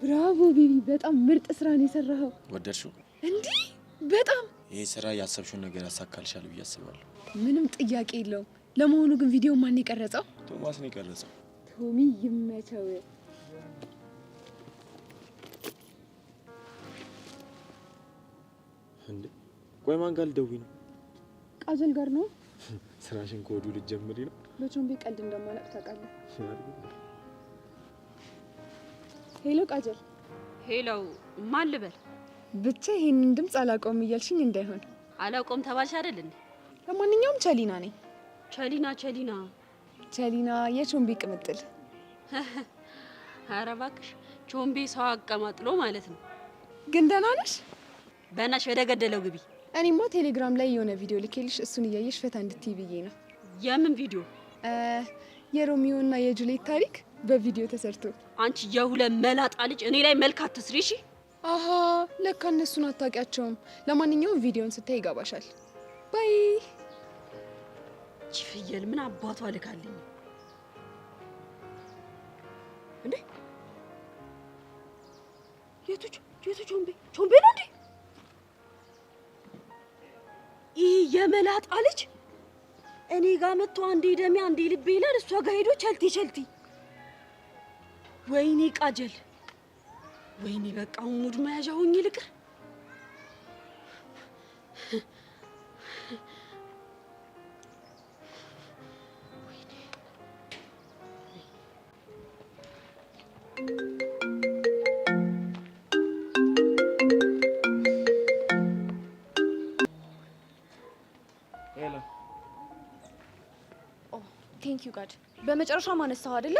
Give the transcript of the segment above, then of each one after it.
ብራቮ ቤቢ በጣም ምርጥ ስራ ነው የሰራኸው ወደድሽው እንዴ በጣም ይሄ ስራ ያሰብሽውን ነገር ያሳካልሻል ብዬ አስባለሁ ምንም ጥያቄ የለውም ለመሆኑ ግን ቪዲዮ ማን የቀረጸው ቶማስ ነው የቀረጸው ቶሚ ይመቸው እንዴ ቆይ ማን ጋር ልደውይ ነው ቃጀል ጋር ነው ስራሽን ኮዱ ልትጀምሪ ነው በቾምቤ ቀልድ እንደማላቅ ታውቃለህ ሄሎ ቃጀል ሄሎ ማን ልበል ብቻ ይሄንን ድምጽ አላቆም እያልሽኝ እንዳይሆን አላቆም ተባልሽ አይደል እንዴ ለማንኛውም ቸሊና ነኝ ቸሊና የቾምቤ ቅምጥል ኧረ እባክሽ ቾምቤ ሰው አቀማጥሎ ማለት ነው ግን ደህና ነሽ በእናትሽ ወደ ገደለው ግቢ እኔማ ቴሌግራም ላይ የሆነ ቪዲዮ ልኬልሽ እሱን እያየሽ ፈታ እንድትይ ብዬ ነው የምን ቪዲዮ የሮሚዮ እና የጁሊየት ታሪክ በቪዲዮ ተሰርቶ አንቺ የሁለት መላጣ ልጅ እኔ ላይ መልክ አትስሪ እሺ አሃ ለካ እነሱን አታውቂያቸውም ለማንኛውም ቪዲዮን ስታይ ይገባሻል ባይ ፍየል ምን አባቷ ልካልኝ እንዴ የቱ ቾምቤ ነው እንዴ ይህ የመላጣ ልጅ እኔ ጋር መጥቶ አንዴ ደሜ አንዴ ልቤ ይላል እሷ ጋር ሄዶ ቸልቲ ወይኔ ቃጀል ወይኔ በቃ ሙድ መያዣ ሆኜ ልቅር ቴንክ ዩ ጋድ በመጨረሻ ማነሳው አይደለ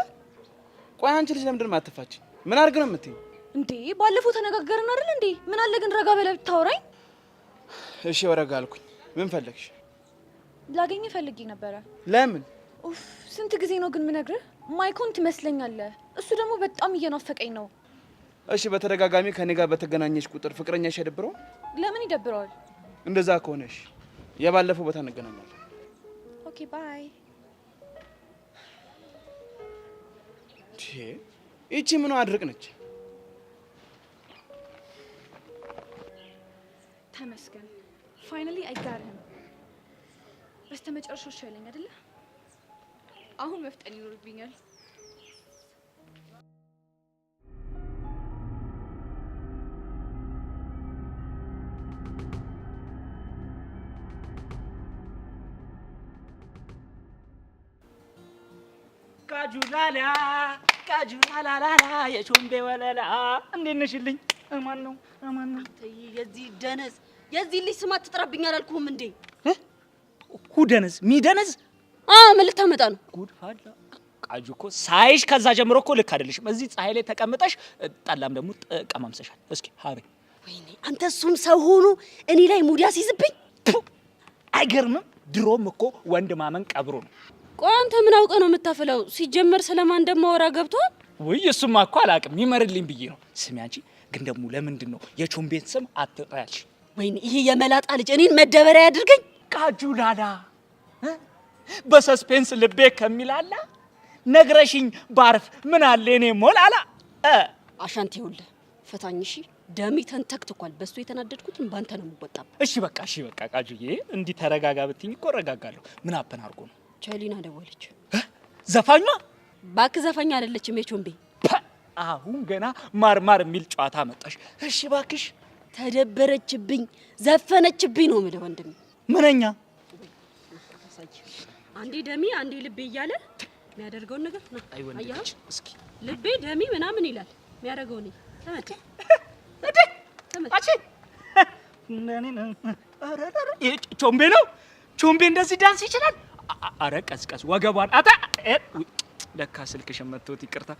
ቆይ አንቺ ልጅ ለምንድን ነው የማትፋች ምን አድርግ ነው የምትይኝ እንዴ ባለፈው ተነጋገርን አይደል እንዴ ምን አለ ግን ረጋ በለ ብታወራኝ እሺ ወረጋ አልኩኝ ምን ፈለግሽ ላገኝ ፈልጌ ነበር ለምን ኡፍ ስንት ጊዜ ነው ግን ምነግርህ ማይኮን ትመስለኛለህ እሱ ደግሞ በጣም እየናፈቀኝ ነው እሺ በተደጋጋሚ ከኔ ጋር በተገናኘሽ ቁጥር ፍቅረኛሽ ያደብረው ለምን ይደብረዋል እንደዛ ከሆነሽ የባለፈው ቦታ እንገናኛለን ኦኬ ባይ እቺ ምን አድርቅ ነች ተመስገን ፋይናሊ አይ ጋት ሂም በስተመጨረሻው ሻለኝ አይደለ አሁን መፍጠን ይኖርብኛል ካጁላላ የቾምቤ ወለላ እንዴት ነሽልኝ አማን ነው የዚህ ደነዝ የዚህ ልጅ ስም አትጥራብኝ አላልኩህም እንዴ ሁደነዝ ሚደነዝ ምን ልታመጣ ነው ጉድ ፋላ ቃጁ እኮ ሳይሽ ከዛ ጀምሮ እኮ ልክ አይደለሽም እዚህ ፀሐይ ላይ ተቀምጠሽ ጠላም ደግሞ ቀማምሰሻል እስኪ ሀቤ ወይኔ አንተ እሱም ሰው ሆኖ እኔ ላይ ሙድ ያስይዝብኝ አይገርምም ድሮም እኮ ወንድ ማመን ቀብሮ ነው ቆይ አንተ ምን አውቀህ ነው የምታፈለው ሲጀመር ስለማን እንደማወራ ገብቷል ወይ እሱማ እኮ አላውቅም ይመርልኝ ብዬ ነው ስሚ አንቺ ግን ደግሞ ለምንድን ነው የቾምቤን ስም አትጥሪያለሽ ወይኔ ይሄ የመላጣ ልጅ እኔን መደበሪያ ያድርገኝ ቃጁላላ በሰስፔንስ ልቤ ከሚላላ ነግረሽኝ ባርፍ ምን አለ እኔ ሞላላ አሻንቴ ይውል ፈታኝ እሺ ደሜ ተንተክትኳል በሱ የተናደድኩትን ባንተ ነው የምወጣበት እሺ በቃ ቃጁዬ እንዲ ተረጋጋ ብትኝ እኮ ረጋጋለሁ ምን አፈን አርጎ ነው ቸሊና ደወለች ዘፋኛ ባክ ዘፋኛ አይደለችም የቾምቤ አሁን ገና ማርማር የሚል ጨዋታ መጣሽ እሺ ባክሽ ተደበረችብኝ ዘፈነችብኝ ነው የምልህ ወንድሜ ምንኛ አንዴ ደሜ አንዴ ልቤ እያለ የሚያደርገውን ነገር ነው አይወንድሽ እስኪ ልቤ ደሜ ምናምን ይላል የሚያደርገው ነው ተመጣ አቺ ቾምቤ ነው ቾምቤ እንደዚህ ዳንስ ይችላል አረ ቀስቀስ ወገቧን አታ ለካ ስልክሽ መጥቶት ይቅርታ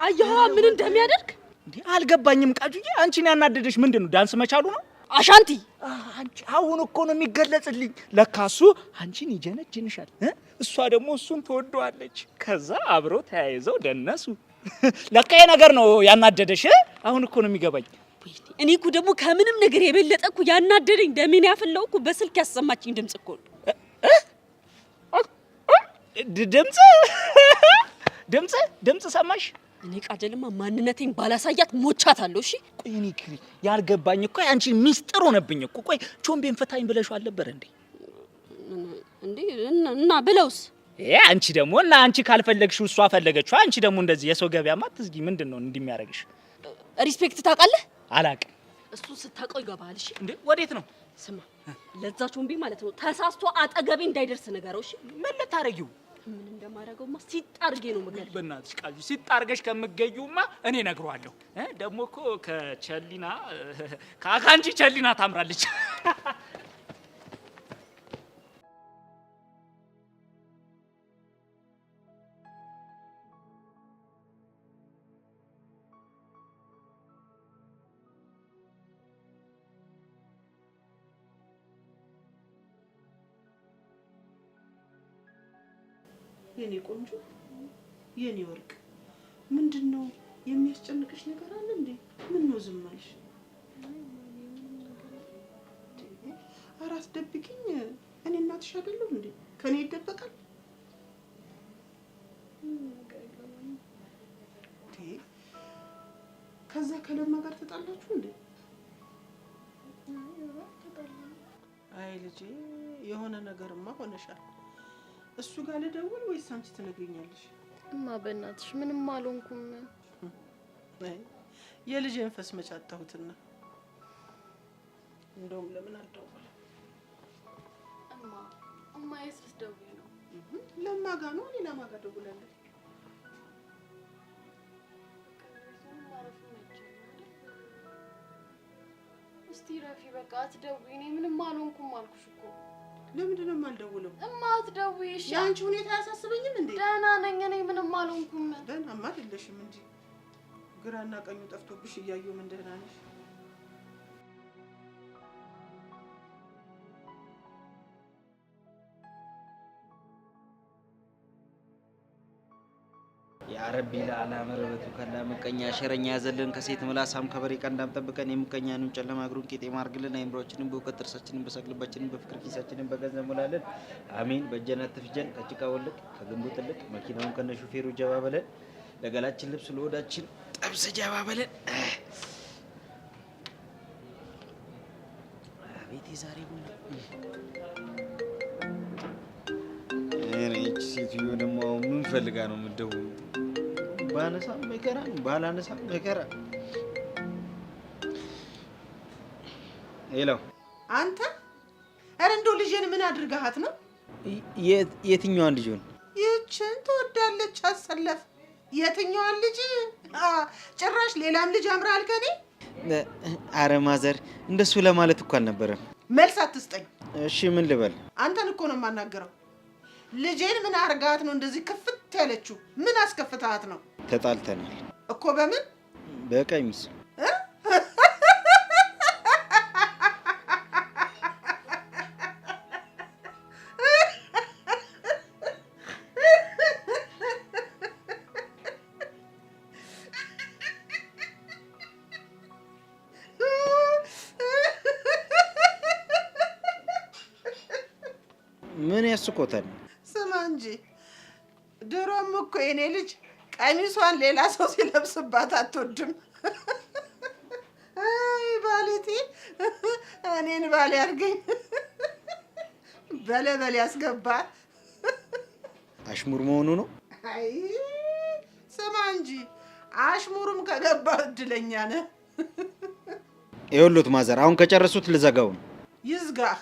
አየዋ ምን እንደሚያደርግ እንዴ አልገባኝም ቃጁዬ አንቺን ያናደደሽ ምንድነው ዳንስ መቻሉ ነው አሻንቲ አንቺ አሁን እኮ ነው የሚገለጽልኝ ለካሱ አንቺን ይጀነጅንሻል እሷ ደግሞ እሱን ትወደዋለች ከዛ አብረው ተያይዘው ደነሱ ለካ ነገር ነው ያናደደሽ አሁን እኮ ነው የሚገባኝ እኔ እኮ ደግሞ ከምንም ነገር የበለጠ እኮ ያናደደኝ ደሜን ያፈለው እኮ በስልክ ያሰማችኝ ድምጽ እኮ ድምጽ ሰማሽ እኔ ቃጀልማ ማንነቴን ባላሳያት ሞቻታለሁ። እሺ ቆይ እኔ ያልገባኝ እኮ አንቺ ሚስጥር ሆነብኝ እኮ። ቆይ ቾምቤን ፈታኝ ብለሽው አልነበር እንዴ? እና ብለውስ? አንቺ ደግሞ እና አንቺ ካልፈለግሽው እሷ ፈለገችው። አንቺ ደግሞ እንደዚህ የሰው ገበያማ አትዝጊ። ምንድነው እንደሚያረግሽ? ሪስፔክት ታውቃለህ? አላቅም። እሱን ስታውቀው ይገባል። እሺ እንዴ ወዴት ነው? ስማ ለዛ ቾምቤ ማለት ነው ተሳስቶ አጠገቤ እንዳይደርስ ነገረው። እሺ ምን ልታረጊው? ምን እንደማደርገውማ ሲጣርጌ ነው መገል። በእናትሽ ቃሉ ሲጣርገሽ ከምገዩማ እኔ ነግሯለሁ። ደግሞ እኮ ከቸሊና ከአካንቺ ቸሊና ታምራለች። የኔ ቆንጆ የኔ ወርቅ ምንድነው የሚያስጨንቅሽ ነገር አለ እንዴ? ምን ነው ዝም አልሽ? አራስ ደብቂኝ። እኔ እናትሽ አይደለሁ እንዴ? ከኔ ይደበቃል? ከዛ ከለማ ጋር ተጣላችሁ እንዴ? አይ ልጄ የሆነ ነገርማ ሆነሻል። እሱ ጋር ልደውል ወይስ አንቺ ትነግሪኛለሽ? እማ በእናትሽ ምንም አልሆንኩም። አይ የልጄን ፈስ መች አጣሁትና እንደውም ለምን አልደውልም? እማ የት ልትደውይ ነው? ለማ ጋር ነው። እኔ ለማ ጋር ደውላለሁ። እስቲ ረፊ በቃ አትደውይ። እኔ ምንም አልሆንኩም አልኩሽ እኮ። ለምንድን ነው የማልደውለው? እማ አትደውይ እሺ። የአንቺ ሁኔታ አያሳስበኝም እንዴ? ደህና ነኝ እኔ ምንም አልሆንኩም። ደህናማ አይደለሽም እንጂ ግራና ቀኙ ጠፍቶብሽ እያየሁ ምን ደህና ነሽ? ያ ረቢ ለአላ መረበቱ ከላ ምቀኛ ሸረኛ ያዘልን ከሴት ምላሳም ከበሬ ቀንዳም ጠብቀን የምቀኛንም ጨለማ እግሩን ቄጤማ አርግልን። አይምሮአችንን በእውቀት ጥርሳችንን በሰቅልባችንን በፍቅር ኪሳችንን በገንዘብ ሙላልን። አሜን። በጀነት ትፍጀን ከጭቃ ወልቅ ከግንቡ ጥልቅ መኪናውን ከነ ሹፌሩ ጀባ በለን። ለገላችን ልብስ ለወዳችን ጠብስ ጀባ በለን። አቤት ዛሬ ቡና እቺ ሴትዮ ደግሞ ምን ፈልጋ ነው የምትደውለው? ባነሳም መከራ ባላነሳም መከራ። ሄሎ አንተ ኧረ እንደው ልጄን ምን አድርጋሃት ነው? የትኛዋን ልጅ? ይችን ትወዳለች አሰለፍ። የትኛዋን ልጅ? ጭራሽ ሌላም ልጅ አምራል ከኔ። አረ ማዘር እንደሱ ለማለት እኮ አልነበረም። መልስ አትስጠኝ። እሺ ምን ልበል? አንተን እኮ ነው የማናገረው። ልጄን ምን አርጋት ነው እንደዚህ ክፍት ያለችው? ምን አስከፍታት ነው? ተጣልተናል እኮ። በምን? በቀሚስ። ምን ያስቆታል? ስማ እንጂ ድሮም እኮ የኔ ልጅ ቀሚሷን ሌላ ሰው ሲለብስባት አትወድም። አይ ባለቴ እኔን ባል ያርገኝ። በለበል ያስገባል። አሽሙር መሆኑ ነው። አይ ስማ እንጂ አሽሙሩም ከገባ እድለኛ ነህ። ይኸውልዎት ማዘር አሁን ከጨረሱት ልዘጋው ነው። ይዝጋህ።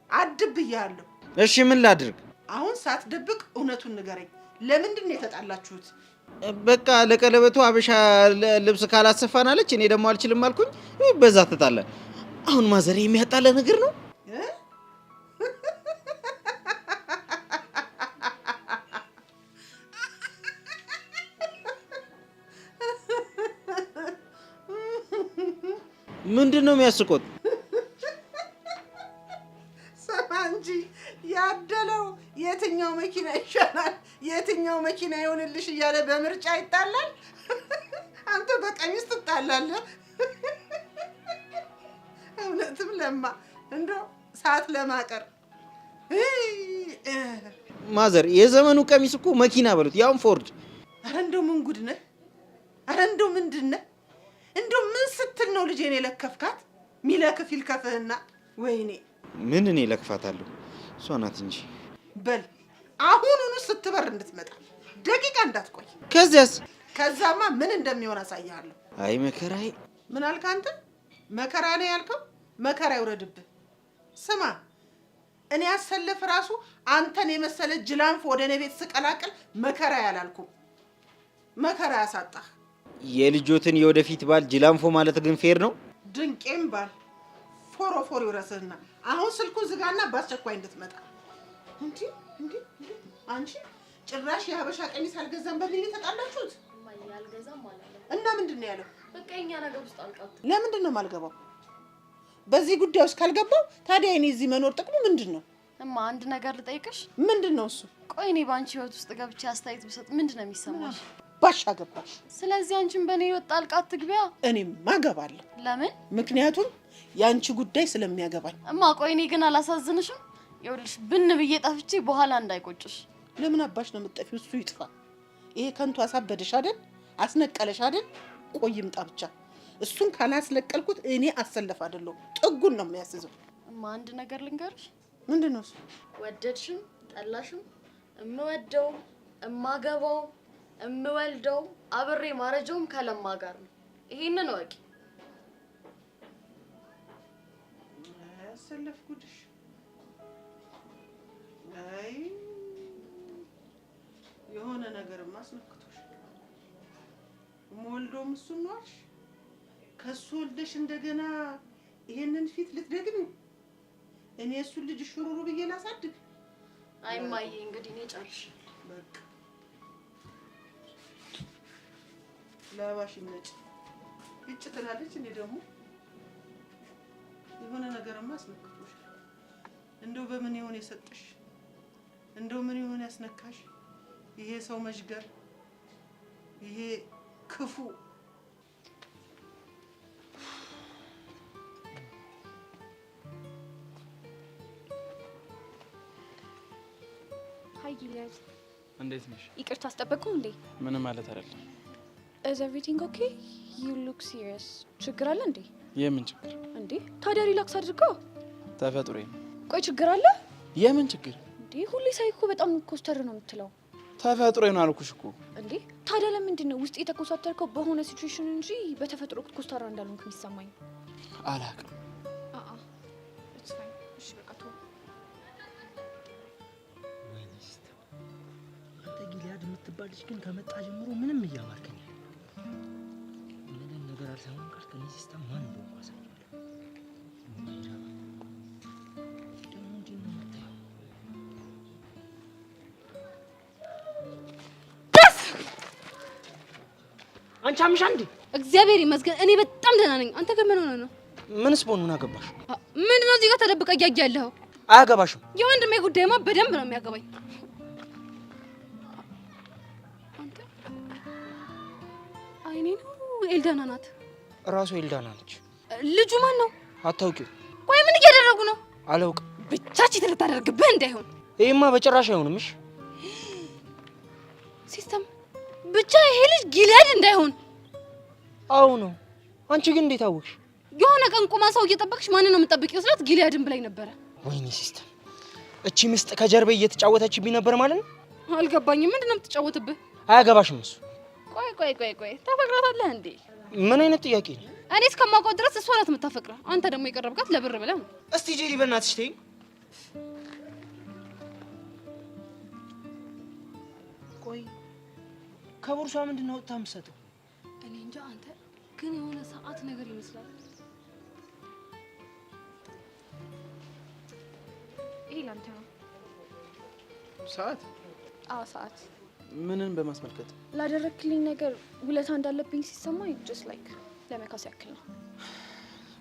አድብያለሁ። እሺ ምን ላድርግ? አሁን ሳትደብቅ እውነቱን ንገረኝ። ለምንድን ነው የተጣላችሁት? በቃ ለቀለበቱ አበሻ ልብስ ካላሰፋን አለች። እኔ ደግሞ አልችልም አልኩኝ። በዛ ተጣላ። አሁን ማዘር የሚያጣላ ነገር ነው? ምንድን ነው የሚያስቆት? ስማ እንጂ ያደለው የትኛው መኪና ይሻላል፣ የትኛው መኪና ይሆንልሽ እያለ በምርጫ ይጣላል። አንተ በቀሚስ ትጣላለህ። እውነትም ለማ እንደው ሰዓት ለማቀር። ማዘር የዘመኑ ቀሚስ እኮ መኪና በሉት፣ ያውም ፎርድ። ኧረ እንደው ምን ጉድ ነህ! ምንድነው? እንደው ምን ስትል ነው ልጄን የለከፍካት? ሚለክፍ ይልከፍህና። ወይኔ ምን እኔ ለክፋታለሁ? እሷ ናት እንጂ። በል አሁኑኑ ስትበር እንድትመጣ ደቂቃ እንዳትቆይ። ከዛማ ምን እንደሚሆን አሳያለሁ። አይ መከራዬ። ምን አልክ አንተ? መከራ ነው ያልከው? መከራ ይውረድብህ። ስማ እኔ ያሰለፍ ራሱ አንተን የመሰለ ጅላንፍ ወደ እኔ ቤት ስቀላቅል መከራ ያላልኩም። መከራ ያሳጣህ። የልጆትን የወደፊት ባል ጅላንፎ ማለት ግን ፌር ነው? ድንቄም ባል ፎሮፎር ይውረስህና አሁን ስልኩን ዝጋና በአስቸኳይ እንድትመጣ። እንዴ አንቺ ጭራሽ የሀበሻ ቀሚስ አልገዛም በሚል ተጣላችሁት? አልገዛም ማለት እና ምንድነው ያለው? በቃ እኛ ነገር ውስጥ አልቃት። ለምንድን ነው የማልገባው? በዚህ ጉዳይ ውስጥ ካልገባው ታዲያ እኔ እዚህ መኖር ጥቅሙ ምንድነው? እማ አንድ ነገር ልጠይቅሽ። ምንድነው እሱ? ቆይ እኔ ባንቺ ህይወት ውስጥ ገብቼ አስተያየት ብሰጥ ምንድነው የሚሰማሽ? ባሻ ገባሽ። ስለዚህ አንቺን በእኔ ህይወት ጣልቃት ትግቢያ። እኔም ማገባለሁ። ለምን? ምክንያቱም ያንቺ ጉዳይ ስለሚያገባኝ። እማ ቆይ እኔ ግን አላሳዝንሽም? ይኸውልሽ ብን ብዬ ጠፍቼ በኋላ እንዳይቆጭሽ። ለምን አባሽ ነው የምትጠፊው? እሱ ይጥፋ። ይሄ ከንቱ አሳበደሽ አይደል? አስነቀለሽ አይደል? ቆይ ይምጣ ብቻ። እሱን ካላስለቀልኩት እኔ አሰለፍ አይደለሁ፣ ጥጉን ነው የሚያስዘው። እማ አንድ ነገር ልንገርሽ። ምንድነው እሱ? ወደድሽም ጠላሽም እምወደው እማገባው እምወልደው አብሬ ማረጀውም ከለማ ጋር ነው። ይሄንን ወቂ። አሰለፍ ጉድሽ። አይ የሆነ ነገርማ አስነክቶሽ። ሞልዶም እሱን ነው አልሽ? ከሱ ወልደሽ እንደገና ይሄንን ፊት ልትደግሚ? እኔ እሱን ልጅ ሽሩሩ ብዬ ላሳድግ? አይ ማዬ እንግዲህ እኔ ጨርሽ። በቃ ላባሽ ነጭ እጭ ትላለች። እኔ ደግሞ የሆነ ነገርማ አስነክቶሽ። እንደው በምን ይሆን የሰጠሽ? እንደው ምን ይሆን ያስነካሽ? ይሄ ሰው መሽገር፣ ይሄ ክፉ። ሃይ ጊሊያድ፣ እንዴት ነሽ? ይቅርታ አስጠበቁ እንዴ? ምንም ማለት አይደለም። Is everything okay? You look serious. ችግር አለ እንዴ? የምን ችግር እንዴ? ታዲያ ሪላክስ አድርገው። ተፈጥሮዬ ነው። ቆይ ችግር አለ? የምን ችግር እንዴ? ሁሌ ሳይኮ በጣም ኮስተር ነው የምትለው። ተፈጥሮዬ ነው አልኩሽ እኮ። እንዴ ታዲያ ለምንድን ነው ውስጥ የተኮሳተርከው? በሆነ ሲቹዌሽን እንጂ በተፈጥሮ ኮስተራ እንዳልሆንክ የሚሰማኝ። አላውቅም። It's fine. እሺ በቃ ተው። አንተ ጊሊያድ የምትባል ልጅ ግን ከመጣ ጀምሮ ምንም እያማርከኝ ምንም ነገር አልሰማም ካልክ እኔ ሲስተም ማን ነው ማሳየው? ደግሞ እንዲህ ነው የምታየው? አንቺ አምሻ እንዴ? እግዚአብሔር ይመስገን እኔ በጣም ደህና ነኝ። አንተ ግን ምን ሆነህ ነው? ምንስ በሆነ ምን አገባሽ? ምንድን ነው እዚህ ጋር ተደብቀ እያየ ያለኸው? አያገባሽም። የወንድሜ ጉዳይማ በደንብ ነው የሚያገባኝ። አንተ አይኔ ነው ኤልዳና ናት። እራሱ ኤልዳና ነች። ልጁ ማን ነው? አታውቂው? ቆይ ምን እያደረጉ ነው? አላውቅም። ብቻችን ልታደርግብህ እንዳይሆን። ይሄማ በጭራሽ አይሆንም። እሺ ሲስተም ብቻ ይሄ ልጅ ጊሊያድ እንዳይሆን። አዎ ነው። አንቺ ግን እንዴት አወቅሽ? የሆነ ቀን ቁማ ሰው እየጠበቅሽ ማንን ነው የምትጠብቂው ስላት ጊሊያድን ብላኝ ነበረ። ወይኔ ሲስተም፣ እቺ ምስጥ ከጀርባ እየተጫወተችብኝ ነበር ማለት ነው። አልገባኝም። ምንድን ነው የምትጫወትብህ? አያገባሽም እሱ። ቆይ ታፈቅራታለህ እንዴ? ምን አይነት ጥያቄ ነው? እኔ እስከማውቀው ድረስ እሷ ናት የምታፈቅረው። አንተ ደግሞ የቀረብካት ለብር ብለህ ነው። እስቲ ጄሪ በእናትሽ ተይኝ። ቆይ ከቦርሷ ምንድን ነው ወጥታ የምትሰጠው? እኔ እንጃ። አንተ ግን የሆነ ሰዓት ነገር ይመስላል። ይሄ ላንተ ነው። ሰዓት? አዎ ሰዓት። ምንን በማስመልከት? ላደረክልኝ ነገር ውለታ እንዳለብኝ ሲሰማኝ just like ለመካስ ያክል ነው።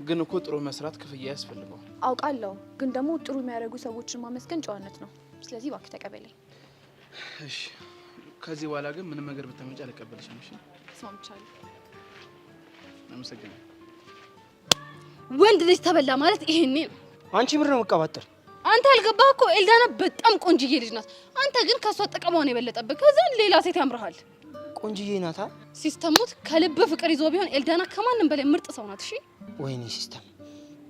ግን እኮ ጥሩ መስራት ክፍያ ያስፈልገው። አውቃለሁ፣ ግን ደግሞ ጥሩ የሚያደርጉ ሰዎችን ማመስገን ጨዋነት ነው። ስለዚህ እባክህ ተቀበለኝ። እሺ፣ ከዚህ በኋላ ግን ምንም ነገር ብትመጪ አልቀበልሽም። እሺ? ተስማምቻለሁ። አመሰግናለሁ። ወንድ ልጅ ተበላ ማለት ይሄኔ ነው። አንቺ ምር ነው መቀባጠር። አንተ ያልገባህ እኮ ኤልዳና በጣም ቆንጅዬ ልጅ ናት። አንተ ግን ከሷ ጥቅሟን የበለጠብህ። ከዛን ሌላ ሴት ያምርሃል። ቆንጅዬ ናታ። ሲስተሙት ከልብ ፍቅር ይዞ ቢሆን ኤልዳና ከማንም በላይ ምርጥ ሰው ናት። እሺ ወይኔ ሲስተም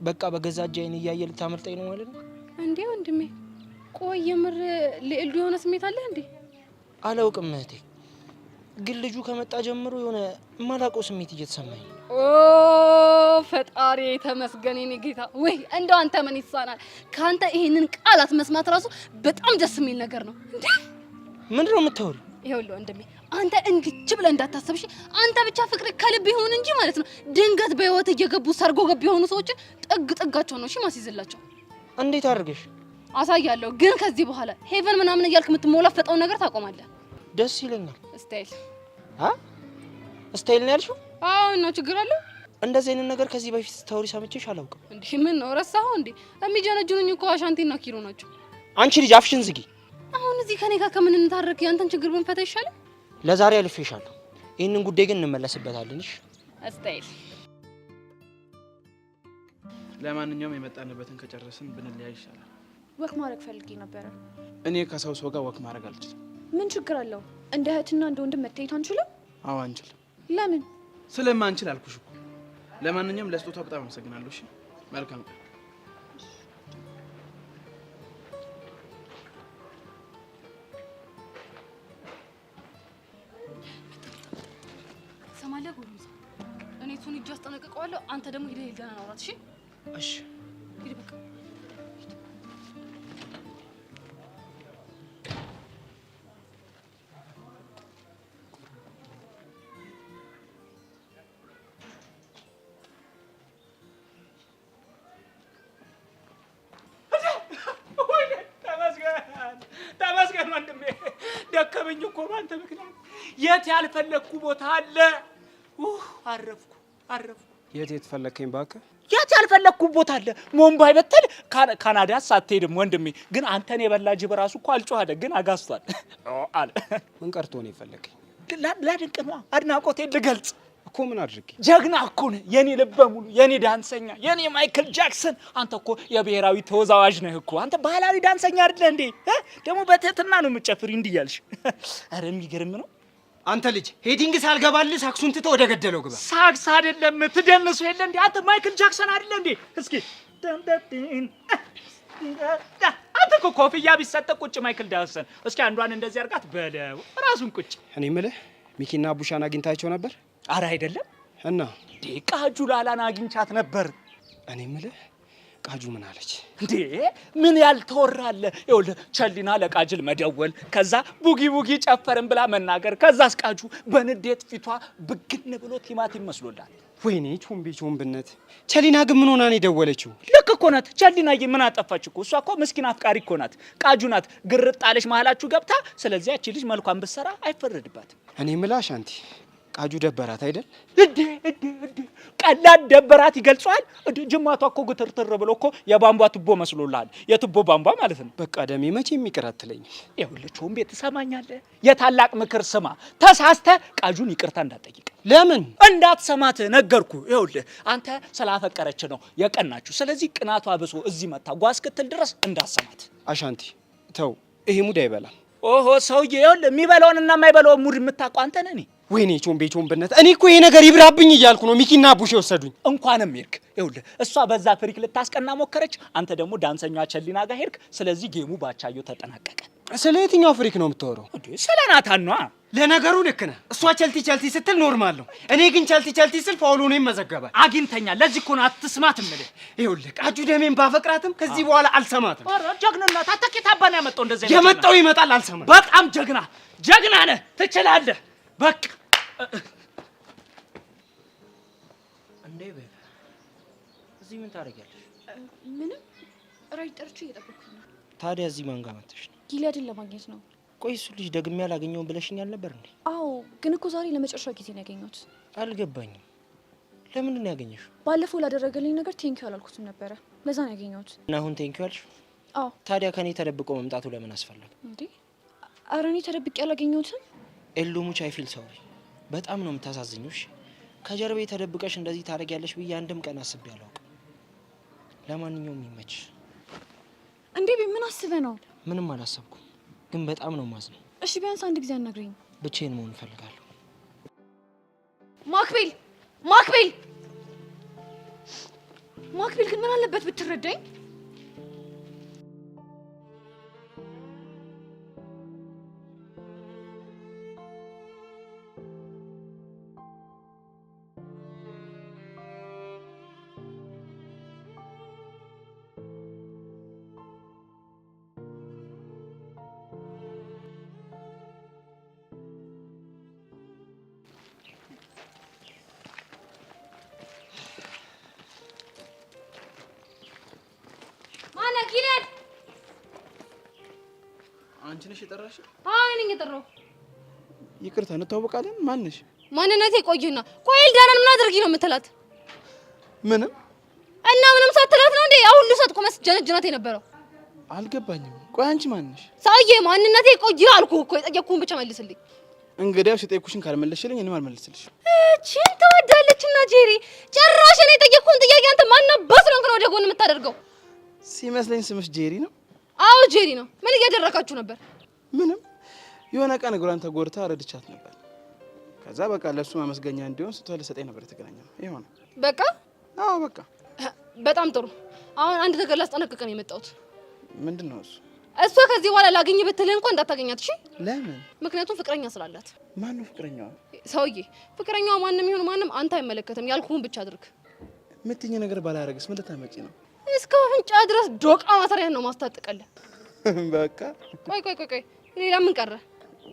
በቃ በገዛ እጄን እያየ ልታመልጠኝ ነው ማለት ነው እንዴ? ወንድሜ ቆይ የምር ለኤልዱ የሆነ ስሜት አለ እንዴ? አላውቅም እህቴ፣ ግን ልጁ ከመጣ ጀምሮ የሆነ የማላውቀው ስሜት እየተሰማኝ። ኦ ፈጣሪ ተመስገን የኔ ጌታ። ወይ እንደው አንተ ምን ይሳናል? ካንተ ይሄንን ቃላት መስማት ራሱ በጣም ደስ የሚል ነገር ነው እንዴ። ምንድነው የምታወሪው? ይኸውልህ ወንድሜ አንተ እንግጭ ብለህ እንዳታሰብሽ። አንተ ብቻ ፍቅር ከልብ ይሁን እንጂ ማለት ነው። ድንገት በህይወት እየገቡ ሰርጎ ገብ የሆኑ ሰዎችን ጥጋቸው ነው እሺ ማስይዝላቸው። እንዴት አድርገሽ? አሳያለሁ። ግን ከዚህ በኋላ ሄቨን ምናምን እያልክ የምትሞላፈጠው ነገር ታቆማለህ። ደስ ይለኛል። ስታይል ስታይል ነው ያልሽው? አዎ ነው ችግር አለው? እንደዚህ አይነት ነገር ከዚህ በፊት ስታወሪ ሰምቼሽ አላውቅም። እንዴ ምን ነው ረሳኸው እንዴ? የሚጀነጅኑኝ እኮ አሻንቲና ኪሩ ናቸው። አንቺ ልጅ አፍሽን ዝጊ። አሁን እዚህ ከኔ ጋር ከምን እንታረክ? ያንተን ችግር ብንፈታ ይሻላል። ለዛሬ አልፌሻለሁ። ይህንን ጉዳይ ግን እንመለስበታለን። እሺ ስታይል። ለማንኛውም የመጣንበትን ከጨረስን ብንለያይ ይሻላል። ወክ ማድረግ ፈልጌ ነበረ። እኔ ከሰው ጋር ወክ ማድረግ አልችልም። ምን ችግር አለው? እንደ እህትና እንደ ወንድም መታየት አንችልም? አዎ አንችልም። ለምን? ስለማንችል አልኩሽ እኮ። ለማንኛውም ለስጦታ በጣም አመሰግናለሁ። እሺ መልካም ቀን። ሰማለህ ሁሉ ሰው እኔ እሱን እጅ አስጠነቅቀዋለሁ። አንተ ደግሞ ሄደህ ኤልዳናን አውራት። እሺ እሺ ሂድ በቃ። ተመስገን ወንድሜ፣ ደከመኝ እኮ ባንተ ምክንያት። የት ያልፈለግኩ ቦታ አለ? አረፍኩ። የት ፈለከኝ እባክህ? የት ያልፈለግኩ ቦታ አለ? ሙምባይ በተል ካናዳ ሳትሄድም ወንድሜ። ግን አንተን የበላ ጅብ ራሱ እኮ አልጮኸ፣ ግን አጋስቷል አለ። ምን ቀርቶ ነው የፈለከኝ? ላድንቅ ነው፣ አድናቆቴን ልገልጽ እኮ። ምን አድርጌ? ጀግና እኮ ነህ፣ የኔ ልበ ሙሉ፣ የኔ ዳንሰኛ፣ የኔ ማይክል ጃክሰን። አንተ እኮ የብሔራዊ ተወዛዋዥ ነህ እኮ። አንተ ባህላዊ ዳንሰኛ አይደለ እንዴ? ደግሞ በትህትና ነው የምትጨፍሪ እንዲህ እያልሽ። ኧረ የሚገርም ነው። አንተ ልጅ ሄዲንግ ሳልገባልህ ሳክሱን ትተህ ወደ ገደለው ግባ። ሳክስ አይደለም ትደንሱ የለ እንዴ? አንተ ማይክል ጃክሰን አይደለ እንዴ? እስኪ አንተ እኮ ኮፍያ ቢሰጥ ቁጭ ማይክል ጃክሰን። እስኪ አንዷን እንደዚህ አድርጋት በለው ራሱን ቁጭ። እኔ የምልህ ሚኪና ቡሻን አግኝታቸው ነበር? አረ አይደለም። እና ቃጁ ላላና አግኝቻት ነበር። እኔ የምልህ ቃጁ ምን አለች እንዴ? ምን ያልተወራለ? ይኸውልህ ቸሊና ለቃጅል መደወል፣ ከዛ ቡጊ ጨፈርን ብላ መናገር፣ ከዛስ ቃጁ በንዴት ፊቷ ብግን ብሎ ቲማቲም መስሎላል። ወይኔ ቾምብነት። ቸሊና ግን ምን ሆና ነው የደወለችው? ልክ እኮ ናት ቸሊናዬ። ምን አጠፋች እኮ? እሷ እኮ ምስኪን አፍቃሪ እኮ ናት። ቃጁ ናት ግርጥ አለች መሀላችሁ ገብታ። ስለዚህ ያቺ ልጅ መልኳን ብትሰራ አይፈረድባትም። እኔ የምልህ አሻንቲ ቃጁ ደበራት አይደል? እዴ ቀላል ደበራት ይገልጿል። ጅማቷ እኮ ግትርትር ብሎ እኮ የቧንቧ ቱቦ መስሎላል። የቱቦ ቧንቧ ማለት ነው። በቃ ደሜ መቼ የሚቀር አትለኝም። ይኸውልህ ቾምቤ ትሰማኛለህ? የታላቅ ምክር ስማ። ተሳስተህ ቃጁን ይቅርታ እንዳትጠይቅ። ለምን? እንዳትሰማት ነገርኩ። ይኸውልህ አንተ ስላፈቀረች ነው የቀናችሁ። ስለዚህ ቅናቷ ብሶ እዚህ መታ ጓዝ ክትል ድረስ እንዳትሰማት። አሻንቲ ተው፣ ይሄ ሙድ አይበላም። ኦሆ ሰውዬ፣ ይኸውልህ የሚበላውንና የማይበላውን ሙድ የምታውቀው አንተ ነህ። ወይኔ ቾምብነት። እኔ እኮ ይሄ ነገር ይብራብኝ እያልኩ ነው ሚኪና ቡሽ የወሰዱኝ። እንኳንም ሄድክ። ይኸውልህ እሷ በዛ ፍሪክ ልታስቀና ሞከረች፣ አንተ ደግሞ ዳንሰኛዋ ቸሊና ጋር ሄድክ። ስለዚህ ጌሙ ባቻየው ተጠናቀቀ። ስለ የትኛው ፍሪክ ነው የምታወራው? ስለ ናታን ነዋ። ለነገሩ ልክ ነህ። እሷ ቸልቲ ስትል ኖርማል ነው። እኔ ግን ቸልቲ ስል ፋውል ሆኖ ይመዘገባል። አግኝተኛል። ለዚህ እኮ ነው አትስማት እምልህ። ይኸውልህ ቃጁ ደሜን ባፈቅራትም ከዚህ በኋላ አልሰማትም። ኧረ ጀግንነት አተኬት አባን ያመጣው እንደዚህ ነው። የመጣው ይመጣል፣ አልሰማም። በጣም ጀግና ነህ። ትችላለህ። በቃ እንዴ ቤብ፣ እዚህ ምን ታደርጊያለሽ? ምንም ራይድ ጠርቼ እየጠበኩት ነው። ታዲያ እዚህ ማን ጋር መጥተሽ ነው? ጊሊያድን ለማግኘት ነው። ቆይ እሱ ልጅ ደግሜ አላገኘውም ብለሽኛል ነበር እንዴ? አዎ፣ ግን እኮ ዛሬ ለመጨረሻ ጊዜ ነው ያገኘሁት። አልገባኝም። ለምንድን ነው ያገኘሽው? ባለፈው ላደረገልኝ ነገር ቴንኪው አላልኩትም ነበረ። ለዛ ነው ያገኘሁት። እና አሁን ቴንኪው አልሽ? አዎ። ታዲያ ከኔ ተደብቆ መምጣቱ ለምን አስፈለገ? እንዴ ኧረ እኔ ተደብቄ አላገኘሁትም። ኤሎሙች አይ ፊል ሶሪ። በጣም ነው የምታሳዝኙሽ። ከጀርቤ ተደብቀሽ እንደዚህ ታደርጊያለሽ ብዬ አንድም ቀን አስቤ አላውቅም። ለማንኛውም ይመችሽ። እንዴ ምን አስበህ ነው? ምንም አላሰብኩም፣ ግን በጣም ነው ማዝነው። እሺ ቢያንስ አንድ ጊዜ አናግረኝ። ብቻዬን መሆን እፈልጋለሁ። ማክቤል ግን ምን አለበት ብትረዳኝ? ኪዳን አንቺ ነሽ የጠራሽ? አዎ እኔ ነኝ የጠራው። ይቅርታ እንተዋወቃለን? ማን ነሽ? ማንነቴ ቆይና ቆይ ኤልዳናን ምን አድርጊ ነው የምትላት? ምንም እና ምንም ሳትላት ነው እንዴ አሁን ሁሉ ሰጥቆ መስጀነጅናት የነበረው? አልገባኝም። ቆይ አንቺ ማን ነሽ? ሰውዬ ማንነቴ ቆይ አልኩህ እኮ የጠየቅኩህን ብቻ መልስልኝ። እንግዲያው የጠየቅኩሽን ካልመለስሽልኝ እኔም አልመልስልሽም። እቺን ተወዳለችና ጄሪ ጭራሽ እኔ የጠየቅኩህን ጥያቄ አንተ ማናባስ ነው ግን ወደ ጎን የምታደርገው? ሲመስለኝ ስምሽ ጄሪ ነው። አዎ ጄሪ ነው። ምን እያደረካችሁ ነበር? ምንም የሆነ ቀን እግሯን ተጎድታ ረድቻት ነበር። ከዛ በቃ ለሱ ማመስገኛ እንዲሆን ስጦታ ልሰጠኝ ነበር የተገናኘነው። ይሆነ በቃ? አዎ በቃ። በጣም ጥሩ። አሁን አንድ ነገር ላስጠነቅቅ ነው የመጣሁት። ምንድነው እሱ? እሷ ከዚህ በኋላ ላገኝ ብትልህ እንኳን እንዳታገኛት እሺ? ለምን? ምክንያቱም ፍቅረኛ ስላላት። ማን ነው ፍቅረኛዋ? ሰውዬ ፍቅረኛዋ ማንም ይሁን ማንም አንተ አይመለከትም። ያልኩህን ብቻ አድርግ። የምትይኝ ነገር ባላረግስ ምን ልታመጪ ነው? እስከ አፍንጫ ድረስ ዶቃ ማሰሪያን ነው ማስታጥቀልህ። በቃ ቆይ ሌላ ምን ቀረ?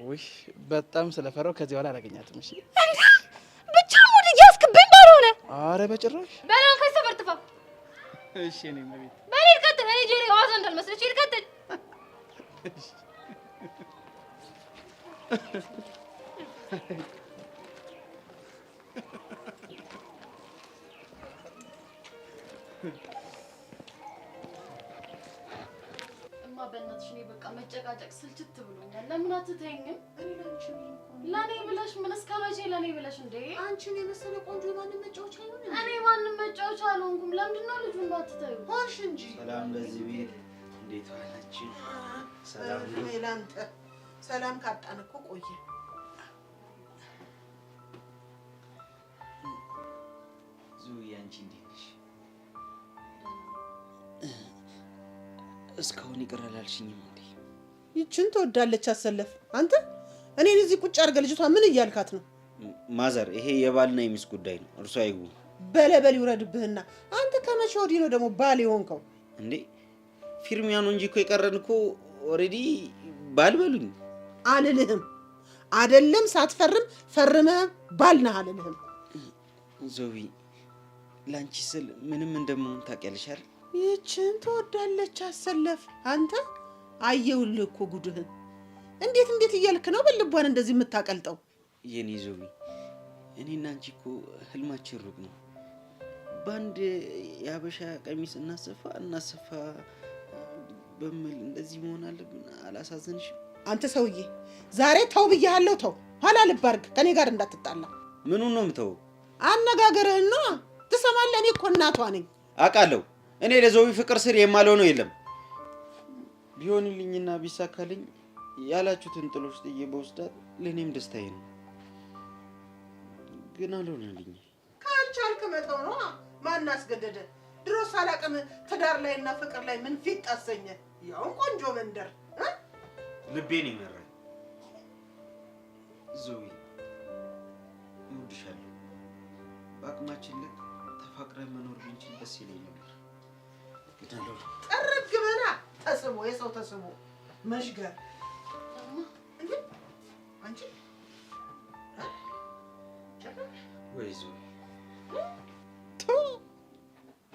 ውይ በጣም ስለፈራው ከዚህ በኋላ አላገኛትም። እሺ ብቻ ሙድ እያስክብኝ ባልሆነ። አረ በጭራሽ። በላን ከሰፈር ጥፋ። እሺ እኔ ማለት በሌል ቀጥል። እኔ ጄሪ ዋዛ እንዳልመስልሽ ይልቀጥል። በእናትሽ እኔ በቃ መጨቃጨቅ ስልችት ብሎኛል። ለምን አትተይኝም? ለኔ ብለሽ ምን እስከ መቼ ለኔ ብለሽ እንዴ? አንቺን የመሰለ ቆንጆ ማንም መጫወቻ አይሆን? እኔ ማንም መጫወቻ አልሆንኩም። ለምንድን ነው ልጁን ባትተዩ? ሆንሽ እንጂ። ሰላም ለዚህ ቤት እንዴት ዋላችሁ? ሰላም ነው። ላንተ ሰላም ካጣን እኮ ቆየ። ዙይ አንቺ እንዴት ነሽ? እስካሁን ይቅር አላልሽኝም እንዴ? ይችን ትወዳለች አሰለፍ። አንተ እኔን እዚህ ቁጭ አድርገህ ልጅቷ ምን እያልካት ነው? ማዘር ይሄ የባልና የሚስት ጉዳይ ነው። እርሱ አይጉ በለበል ይውረድብህና አንተ ከመቼ ወዲህ ነው ደግሞ ባል የሆንከው እንዴ? ፊርሚያ ነው እንጂ እኮ የቀረን እኮ ኦሬዲ ባል በሉኝ አልልህም። አይደለም ሳትፈርም ፈርመህ ባል ነህ አልልህም። ዞቢ ላንቺ ስል ምንም እንደምሆን ታውቂያለሽ አይደል? ይችን ትወዳለች አሰለፍ። አንተ አየውልህ እኮ ጉድህን። እንዴት እያልክ ነው በልቧን እንደዚህ የምታቀልጠው? የኔ ዞቢ እኔና አንቺ እኮ ህልማችን ሩቅ ነው። በአንድ የሀበሻ ቀሚስ እናሰፋ በሚል እንደዚህ መሆን አለብን። አላሳዝንሽም? አንተ ሰውዬ ዛሬ ተው ብያለሁ። ተው ኋላ ልብ አድርግ። ከኔ ጋር እንዳትጣላ። ምኑን ነው የምተው? አነጋገርህን ነው። ትሰማለህ? እኔ እኮ እናቷ ነኝ። አውቃለሁ። እኔ ለዞቢ ፍቅር ስር የማልሆነው የለም። ቢሆንልኝና ቢሳካልኝ ያላችሁትን ጥሎሽ ጥዬ በወስዳት ለእኔም ደስታዬ ነው። ግን አልሆነልኝ። ካልቻልክ መተው ነው። ማን አስገደደ? ድሮ ሳላቅም ትዳር ላይና ፍቅር ላይ ምን ፊት አሰኘ? ያው ቆንጆ መንደር ልቤን ይመራል። ዞቢ እወድሻለሁ። በአቅማችን ልክ ተፋቅረን መኖር ብንችል ደስ ይለኝ ነበር። ጠረግ በላ ተስቦ የሰው ተስቦ መሽገር እንዴ? አንቺ ወይ ዞቢ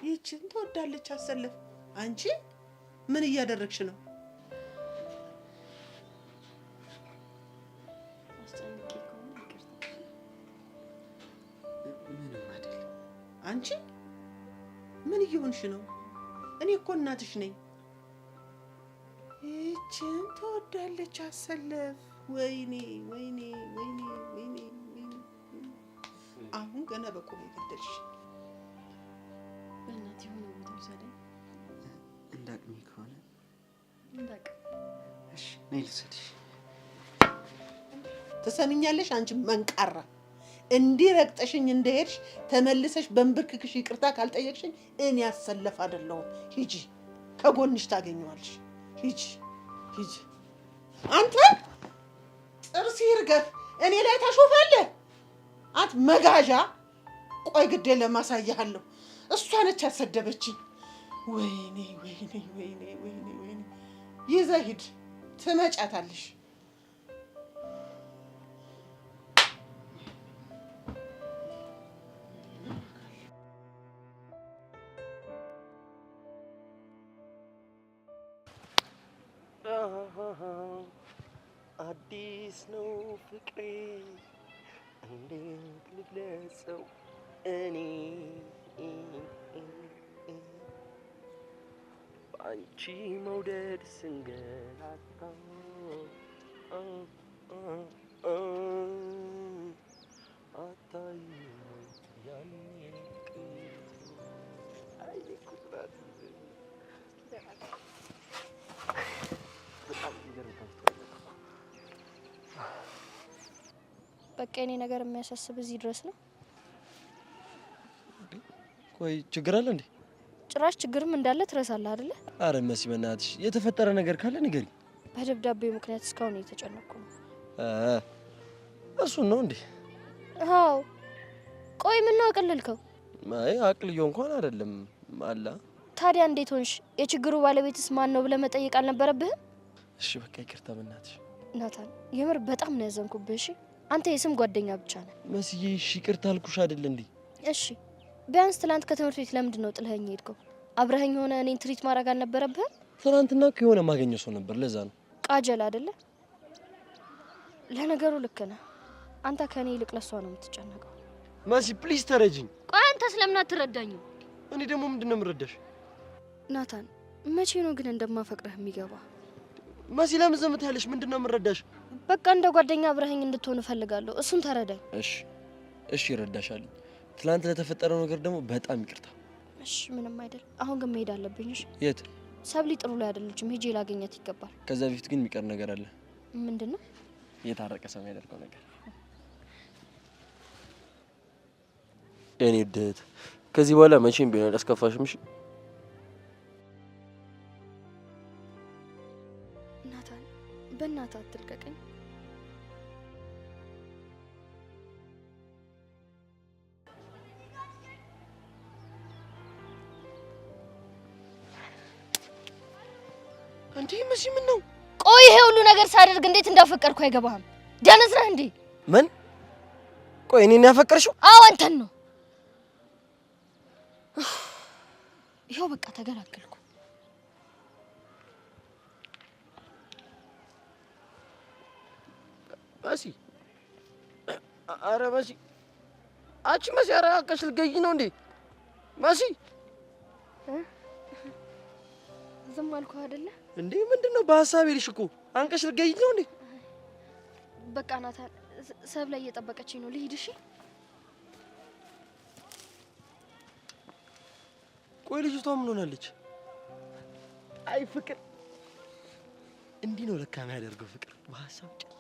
ይችን ትወዳለች አሰለፍ። አንቺ ምን እያደረግሽ ነው? ምንም አይደለም። አንቺ ምን እየሆንሽ ነው? እኔ እኮ እናትሽ ነኝ። ይችን ትወዳለች አሰለፍ። ወይኔ አሁን ገና በቆሜ ገደልሽ። በእናትህ የሆነ ቦታ ልውሰደኝ። እንዳቅሜ ከሆነ እንዳቅ እሺ ነይ ልውሰድሽ። ትሰሚኛለሽ? አንቺ መንቃራ እንዲረግጠሽኝ እንደሄድሽ ተመልሰሽ በንብርክክሽ ይቅርታ ካልጠየቅሽኝ እኔ ያሰለፍ አይደለሁም። ሂጂ፣ ከጎንሽ ታገኘዋለሽ። ሂጂ ሂጂ። አንተ ጥርስ ይርገፍ፣ እኔ ላይ ታሾፋለህ። አት መጋዣ። ቆይ ግዴ ለማሳያለሁ። እሷ ነች ያሰደበችኝ። ወይኔ ወይኔ ወይኔ ወይኔ ወይኔ። ይዘህ ሂድ፣ ትመጫታለሽ። አዲስ ነው ፍቅሬ እንዴት ልግለጸው እኔ በአንቺ መውደድ ስንገላታ አታይ ያኔ በቃ የኔ ነገር የሚያሳስብ እዚህ ድረስ ነው። ቆይ ችግር አለ እንዴ? ጭራሽ ችግርም እንዳለ ትረሳለህ አይደለ? አረ መሲ በእናትሽ የተፈጠረ ነገር ካለ ንገሪ። በደብዳቤው ምክንያት እስካሁን እየተጨነኩ ነው። እሱን ነው እንዴ? አዎ። ቆይ ምን ነው አቀለልከው? አይ አቅልዮ እንኳን አይደለም አላ። ታዲያ እንዴት ሆንሽ? የችግሩ ባለቤትስ ማን ነው ብለህ መጠየቅ አልነበረብህም? እሺ በቃ ይቅርታ በእናትሽ። ናታን የምር በጣም ነው ያዘንኩብህ። እሺ አንተ የስም ጓደኛ ብቻ ነህ። መስዬ እሺ ይቅርታ አልኩሽ አይደል እንዴ? እሺ ቢያንስ ትላንት ከትምህርት ቤት ለምንድን ነው ጥለኸኝ ሄድከው? አብረኸኝ ሆነ እኔን ትሪት ማድረግ አልነበረብህም? ትናንትና ከሆነ ማገኘው ሰው ነበር ለዛ ነው። ቃጀል አይደለ? ለነገሩ ልክ ነህ። አንተ ከኔ ይልቅ ለሷ ነው የምትጨነቀው። መሲ ፕሊዝ ተረጂኝ። ቆይ አንተ ስለምን አትረዳኝም? እኔ ደግሞ ምንድነው የምረዳሽ? ናታን መቼ ነው ግን እንደማፈቅረህ የሚገባ? መሲ ለምን ዝም ትያለሽ? ምንድነው የምረዳሽ? በቃ እንደ ጓደኛ አብረኸኝ እንድትሆን እፈልጋለሁ። እሱን ተረዳኝ። እሺ እሺ እረዳሻለሁ። ትናንት ለተፈጠረው ነገር ደግሞ በጣም ይቅርታ። እሺ ምንም አይደል። አሁን ግን መሄድ አለብኝ። እሺ የት? ሰብሊ ጥሩ ላይ አይደለችም። ሄጄ ላገኛት ይገባል። ከዛ በፊት ግን የሚቀር ነገር አለ። ምንድነው? የታረቀ ሰው የሚያደርገው ነገር። የኔ እህት ከዚህ በኋላ መቼም ቢሆን አላስከፋሽም። እሺ ናታን በእናትህ አትልቀቀኝ። እንዴ መሲ ምን ነው? ቆይ ይሄ ሁሉ ነገር ሳደርግ እንዴት እንዳፈቀርኩ አይገባህም? ደነዝ ነህ እንዴ? ምን? ቆይ እኔን ያፈቀርሽው? አዎ አንተን ነው። ይኸው በቃ ተገላገልኩ። መሲ አረ መሲ አንቺ መሲ አራቀሽ ልገኝ ነው እንዴ? መሲ ዝም አልኩህ አይደለ እንዴ? ምንድነው በሐሳብ ይልሽ እኮ አንቀሽ ልገኝ ነው እንዴ? በቃ ናታን ሰብ ላይ እየጠበቀችኝ ነው። ልሂድ። እሺ ቆይ ልጅቷ ምን ሆናለች? አይ ፍቅር እንዲህ ነው ለካ የሚያደርገው ፍቅር በሐሳብ ጨለጥ።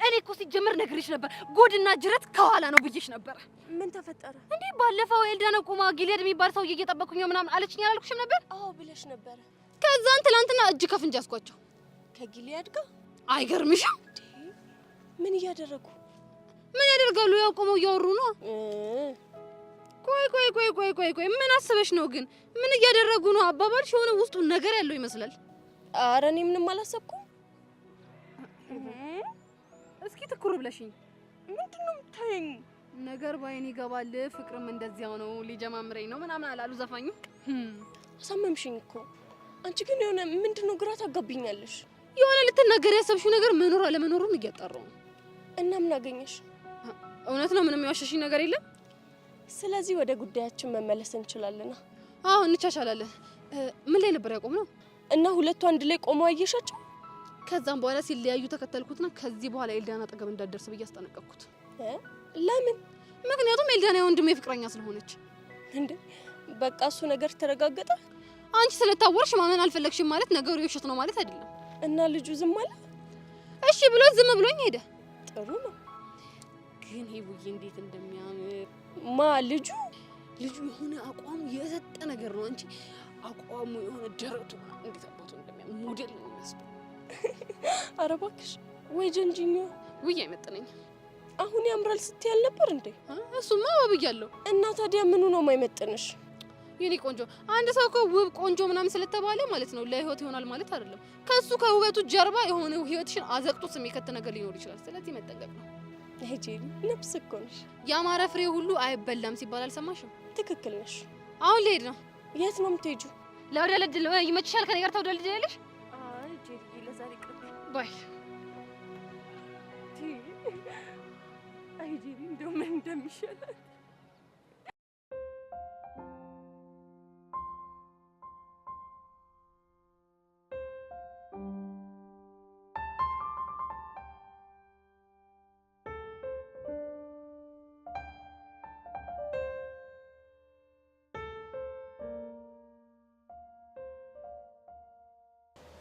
እኔ እኮ ሲጀመር ነግሬሽ ነበር፣ ጉድና ጅረት ከኋላ ነው ብዬሽ ነበር። ምን ተፈጠረ እንዴ? ባለፈው ኤልዳና ቆማ ጊሊያድ የሚባል ሰው እየጠበቁኝ ነው ምናምን አለችኝ አላልኩሽም ነበር? አዎ ብለሽ ነበር። ከዛን ትላንትና እጅ ከፍንጅ ያስኳቸው። ከጊሊያድ ጋር? አይገርምሽም? ምን እያደረጉ? ምን ያደርጋሉ? ያው ቆመው እያወሩ ነው። ቆይ ምን አስበሽ ነው ግን? ምን እያደረጉ ነው? አባባልሽ የሆነ ውስጡ ነገር ያለው ይመስላል። ኧረ እኔ ምንም አላሰብኩም። እስኪ ትኩር ብለሽኝ። ምንድነው የምታየኝ? ነገር ባይን ይገባል። ፍቅርም እንደዚያው ነው፣ ሊጀማምረኝ ነው ምናምን አላሉ ዘፋኙ። አሳመምሽኝ እኮ አንቺ። ግን የሆነ ምንድነው ግራ ታጋቢኛለሽ። የሆነ ልትናገር ያሰብሽው ነገር መኖር አለመኖሩን እያጣራሁ ነው። እና ምን አገኘሽ? እውነት ነው፣ ምንም ያዋሸሽኝ ነገር የለም። ስለዚህ ወደ ጉዳያችን መመለስ እንችላለን። አዎ እንቻቻላለን። ምን ላይ ነበር ያቆምነው? እና ሁለቱ አንድ ላይ ቆመው አየሻቸው? ከዛም በኋላ ሲለያዩ ተከተልኩትና ከዚህ በኋላ ኤልዳና አጠገብ እንዳትደርስ ብዬ አስጠነቀቅኩት። ለምን? ምክንያቱም ኤልዳና የወንድሜ ፍቅረኛ ስለሆነች። እንዴ በቃ እሱ ነገር ተረጋገጠ? አንቺ ስለታወርሽ ማመን አልፈለግሽም ማለት ነገሩ የውሸት ነው ማለት አይደለም። እና ልጁ ዝም አለ? እሺ ብሎ ዝም ብሎኝ ሄደ። ጥሩ ነው። ግን ሄቡዬ እንዴት እንደሚያምር ልጁ የሆነ አቋሙ የሰጠ ነገር ነው እንጂ አቋሙ የሆነ ደረቱ እንዴት አባቱ እንደሚያምር ሞዴል ነው የሚመስለው። ኧረ እባክሽ ወይ ጀንጂኞ ውይ አይመጥነኝ። አሁን ያምራል ስትይ አልነበር እንዴ? እሱማ ብያለሁ። እና ታዲያ ምኑ ነው የማይመጥንሽ? የኔ ቆንጆ አንድ ሰው እኮ ውብ ቆንጆ ምናምን ስለተባለ ማለት ነው ለህይወት ይሆናል ማለት አይደለም። ከሱ ከውበቱ ጀርባ የሆነ ህይወትሽን አዘቅጦት የሚከተ ነገር ሊኖር ይችላል። ስለዚህ መጠንቀቅ ነው። ሄጄሪ ነፍስ እኮ ነሽ። ያማረ ፍሬ ሁሉ አይበላም ሲባል አልሰማሽም? ትክክል ነሽ። አሁን ልሄድ ነው። የት ነው የምትሄጂው? ለወደልድ ይመችሻል? ከኔ ጋር ተወደልድ ያለሽ? አይ ጄሪ ለዛሬ ቅርብ ባይ። አይ ጄሪ እንደው ምን እንደሚሻላት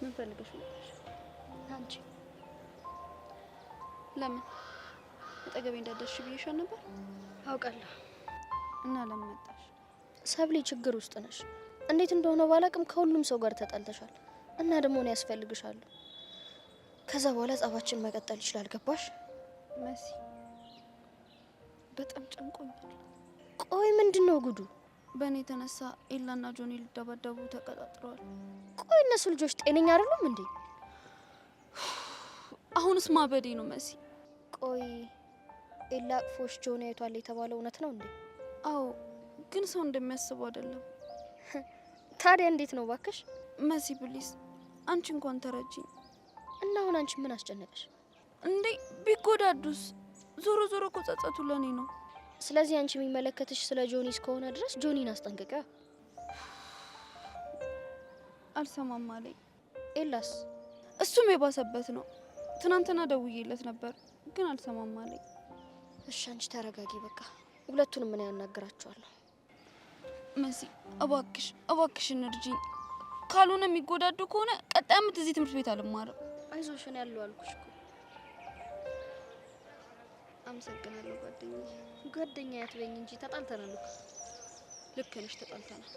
ምን ፈልገሽ ነው? አንቺ ለምን አጠገቤ እንዳደርሽ ብዬሻል ነበር? አውቃለሁ። እና ለምን መጣሽ? ሰብሊ ችግር ውስጥ ነሽ። እንዴት እንደሆነ ባላቅም ከሁሉም ሰው ጋር ተጣልተሻል እና ደግሞ እኔ ያስፈልግሻለሁ። ከዛ በኋላ ጸባችን መቀጠል ይችላል። ገባሽ? መሲ በጣም ጨንቆኛል። ቆይ ምንድነው ጉዱ? በእኔ የተነሳ ኤላና ጆኒ ሊደባደቡ ተቀጣጥረዋል። ቆይ እነሱ ልጆች ጤነኛ አይደሉም እንዴ? አሁንስ ማበዴ ነው መሲ። ቆይ ኤላ አቅፎሽ ጆኒ አይቷል የተባለው እውነት ነው እንዴ? አዎ፣ ግን ሰው እንደሚያስበው አይደለም። ታዲያ እንዴት ነው ባክሽ? መሲ ፕሊዝ አንቺ እንኳን ተረጂኝ። እና አሁን አንቺ ምን አስጨነቀሽ እንዴ? ቢጎዳዱስ? ዞሮ ዞሮ እኮ ጸጸቱ ለኔ ነው። ስለዚህ አንቺ የሚመለከትሽ ስለ ጆኒ እስከሆነ ድረስ ጆኒን አስጠንቅቂያ። አልሰማም አለኝ። ኤላስ? እሱም የባሰበት ነው። ትናንትና ደውዬለት ነበር ግን አልሰማም አለኝ። እሺ አንቺ ተረጋጊ በቃ። ሁለቱንም ምን ያናገራቸዋለሁ። መሲ እባክሽን እርጂኝ። ካልሆነ የሚጎዳዱ ከሆነ ቀጣይ ዓመት እዚህ ትምህርት ቤት አልማርም። አይዞሽን ያለው አልኩሽ እኮ። አመሰግናለሁ ጓደኛዬ። ጓደኛዬ አትበይኝ እንጂ ተጣልተናል እኮ። ልክ ነሽ፣ ተጣልተናል።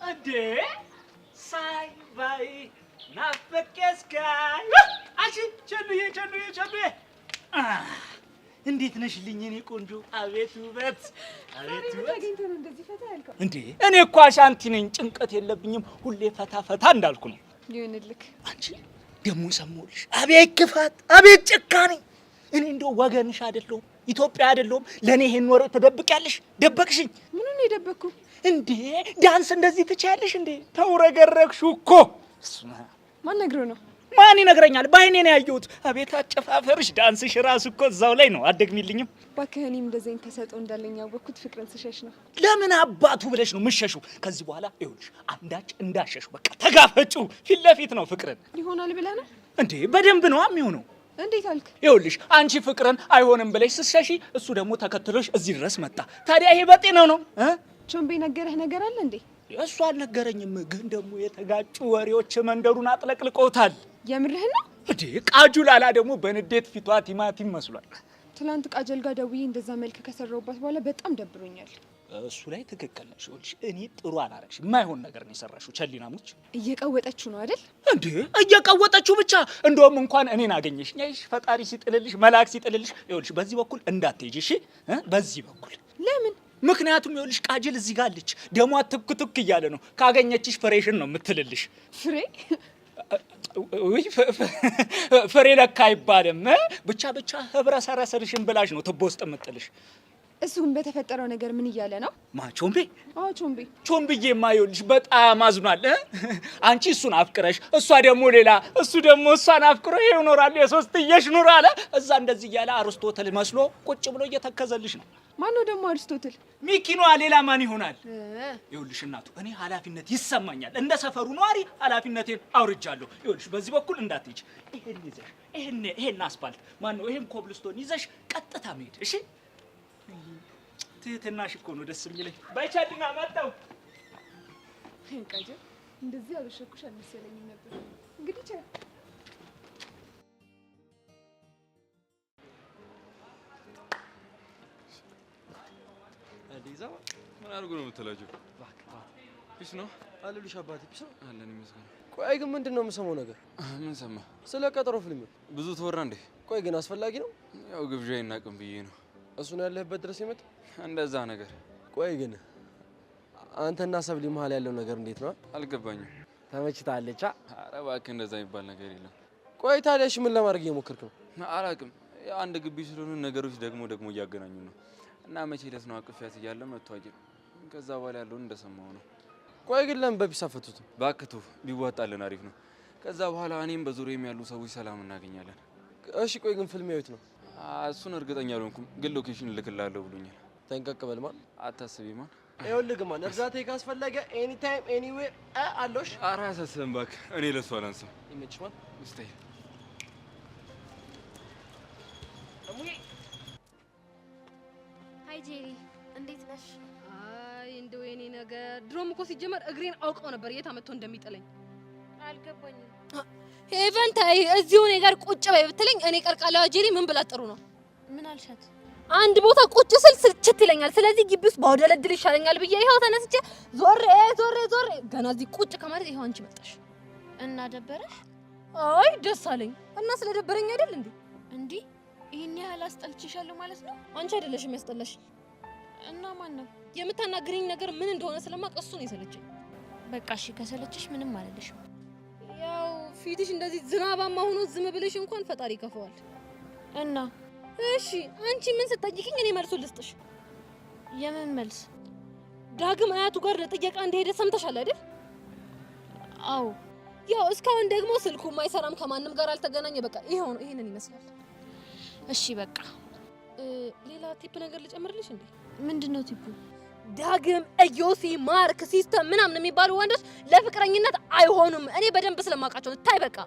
እንዴ ሳይ ባይ ናፈቀስካይ አሺ ቸሉዬ እንዴት ነሽልኝ እኔ ቆንጆ? አቤት ውበት፣ አቤት ውበት። እንደዚህ ፈታ ያልከው እንዴ እኔ እኮ አሻንቲ ነኝ፣ ጭንቀት የለብኝም። ሁሌ ፈታ ፈታ እንዳልኩ ነው። ይሁንልክ። አንቺ ደሞ ሰሞልሽ፣ አቤት ክፋት፣ አቤት ጭካኔ። እኔ እንደው ወገንሽ አይደለሁም፣ ኢትዮጵያ አይደለሁም። ለኔ ይሄን ወሬ ተደብቂያለሽ፣ ደበቅሽኝ። ምኑን ነው የደበቅኩ? እንዴ ዳንስ እንደዚህ ትችያለሽ እንዴ? ተውረገረግሽው እኮ። ማን ነግሮ ነው? ማን ይነግረኛል? ባይኔ ነው ያየሁት። አቤት አጨፋፈርሽ፣ ዳንስሽ ራሱ እኮ እዛው ላይ ነው። አትደግሚልኝም? እባክህ እኔም እንደዚህ ተሰጥኦ እንዳለኝ ያወቅኩት ፍቅርን ስሸሽ ነው። ለምን አባቱ ብለሽ ነው ምሸሹ? ከዚህ በኋላ ይኸውልሽ አንዳች እንዳሸሹ በቃ ተጋፈጩ። ፊት ለፊት ነው ፍቅርን። ይሆናል ብለህ ነው እንዴ? በደንብ ነው የሚሆነው። እንዴት አልክ? ይኸውልሽ አንቺ ፍቅርን አይሆንም ብለሽ ስትሸሺ እሱ ደግሞ ተከትሎሽ እዚህ ድረስ መጣ። ታዲያ ይሄ በጤናው ነው? ቾምቤ ነገረህ ነገር አለ እንዴ? እሱ አልነገረኝም፣ ግን ደግሞ የተጋጩ ወሬዎች መንደሩን አጥለቅልቆታል። የምርህን ነው እንዴ? ቃጁላላ ደግሞ በንዴት ፊቷ ቲማቲም መስሏል። ትላንት ቃጀል ጋር ደውዬ እንደዛ መልክ ከሰራሁባት በኋላ በጣም ደብሮኛል። እሱ ላይ ትክክል ነሽ። ይኸውልሽ እኔ ጥሩ አላረግሽ፣ የማይሆን ነገር ነው የሰራሽው። ቸሊናሙች እየቀወጠችው ነው አይደል እንዴ? እየቀወጠችው ብቻ። እንደውም እንኳን እኔን አገኘሽ። እሺ ፈጣሪ ሲጥልልሽ፣ መልአክ ሲጥልልሽ። ይኸውልሽ በዚህ በኩል እንዳትሄጂ እሺ? በዚህ በኩል ለምን? ምክንያቱም ይኸውልሽ ቃጀል እዚህ ጋር አለች። ደሟ ትክ ትክ እያለ ነው። ካገኘችሽ ፍሬሽን ነው የምትልልሽ። ፍሬ ወይ ፍሬ ለካ አይባልም። ብቻ ህብረ ሰረሰርሽን ብላሽ ነው ትቦ ውስጥ የምጥልሽ። እሱም በተፈጠረው ነገር ምን እያለ ነው? ቾምቤ? አዎ ቾምቤ። ቾምብዬማ ይኸውልሽ በጣም አዝኗል። አንቺ እሱን አፍቅረሽ፣ እሷ ደግሞ ሌላ፣ እሱ ደግሞ እሷን አፍቅሮ ይኖራሉ። የሶስትዮሽ ኑሮ አለ። እዛ እንደዚህ እያለ አርስቶትል መስሎ ቁጭ ብሎ እየተከዘልሽ ነው። ማን ነው ደግሞ አሪስቶትል? ሚኪኗ ሌላ ማን ይሆናል? ይኸውልሽ እናቱ እኔ ኃላፊነት ይሰማኛል። እንደ ሰፈሩ ነዋሪ ኃላፊነቴን አውርጃለሁ። ይኸውልሽ በዚህ በኩል እንዳትሄጂ፣ ይሄን ይዘሽ ይሄን አስፋልት ማን ነው ይሄን ኮብልስቶን ይዘሽ ቀጥታ መሄድ። እሺ ትህትናሽ እኮ ነው ደስ የሚለኝ። ባይቻድና መጣው እንቃጀ እንደዚህ አበሸኩሽ አልመሰለኝም ነበር። እንግዲህ ቻው። አዲዛ ምን አድርጎ ነው የምትላጀው? ፒስ ነው አለሉሽ አባቴ። ፒስ ነው አለን ይመስገን። ቆይ ግን ምንድን ነው የምሰማው ነገር? ምን ሰማ? ስለ ቀጠሮ ፊልም ብዙ ተወራ እንዴ? ቆይ ግን አስፈላጊ ነው? ያው ግብዣ ይናቅም ብዬ ነው። እሱ ነው ያለህበት ድረስ ይመጣ እንደዛ ነገር። ቆይ ግን አንተና ሰብሊ መሀል ያለው ነገር እንዴት ነው? አልገባኝም። ተመችታለች? ኧረ እባክህ እንደዛ የሚባል ነገር የለም። ቆይ ታዲያ እሺ ምን ለማድረግ እየሞከርክ ነው? አላውቅም። ያው አንድ ግቢ ስለሆነ ነገሮች ደግሞ እያገናኙ ነው። እና መቼ ዕለት ነው አቅፊያት እያለ መቷጅ። ከዛ በኋላ ያለውን እንደሰማው ነው። ቆይ ግን ለምን በፒስ አፈቱትም? ባክቱ ቢዋጣልን አሪፍ ነው። ከዛ በኋላ እኔም በዙሪያዬም ያሉ ሰዎች ሰላም እናገኛለን። እሺ ቆይ ግን ፊልም ያዩት ነው? እሱን እርግጠኛ አልሆንኩም፣ ግን ሎኬሽን እልክልሃለሁ ብሎኛል። ጠንቀቅ በል ማን። አታስቢ ማን። ይኸውልህ ግን ማን እርዳታ ካስፈለገ ኤኒ ታይም ኤኒዌር አለሽ። ኧረ አያሳስብም እባክህ፣ እኔ ለእሱ አላንስም። ይመችሽ ማን እስታይ ሃይ ጄሪ እንዴት ነሽ? አይ እንደው የኔ ነገር ድሮም እኮ ሲጀመር እግሬን አውቀው ነበር የት አመጥቶ እንደሚጥለኝ። አልገባኝም። ሄቨን ታይ እዚሁ እኔ ጋር ቁጭ በይ ብትለኝ እኔ ቀርቃላዋ ጄሪ ምን ብላ ጥሩ ነው? ምን አልሻት? አንድ ቦታ ቁጭ ስል ስልችት ይለኛል። ስለዚህ ግቢ ውስጥ ባውደለድል ይሻለኛል ብዬ ይኸው ተነስቼ ዞሬ ገና እዚህ ቁጭ ከማለት ይኸው አንቺ መጣሽ። እና ደበረሽ? አይ ደስ አለኝ። እና ስለደበረኝ አይደል እንዴ? እንዴ ይሄን ያህል አስጠልችሻለሁ ማለት ነው? አንቺ አይደለሽም ያስጠላሽ። እና ማን ነው? የምታናግረኝ ነገር ምን እንደሆነ ስለማውቅ እሱ ነው የሰለቸኝ። በቃ እሺ ከሰለችሽ ምንም አልልሽም። ያው ፊትሽ እንደዚህ ዝናባማ ሆኖ ዝም ብለሽ እንኳን ፈጣሪ ይከፈዋል። እና እሺ አንቺ ምን ስጠይቅኝ እኔ መልሱን ልስጥሽ። የምን መልስ? ዳግም አያቱ ጋር ለጥየቃ እንደሄደ ሰምተሻል አይደል? አዎ። ያው እስካሁን ደግሞ ስልኩ ማይሰራም፣ ከማንም ጋር አልተገናኘ። በቃ ይሄንን ይመስላል። እሺ በቃ ሌላ ቲፕ ነገር ልጨምርልሽ እንዴ? ምንድነው ቲፑ? ዳግም ኢዮሲ ማርክ ሲስተም ምናምን የሚባሉ ወንዶች ለፍቅረኝነት አይሆኑም። እኔ በደንብ ስለማውቃቸው ታይ። በቃ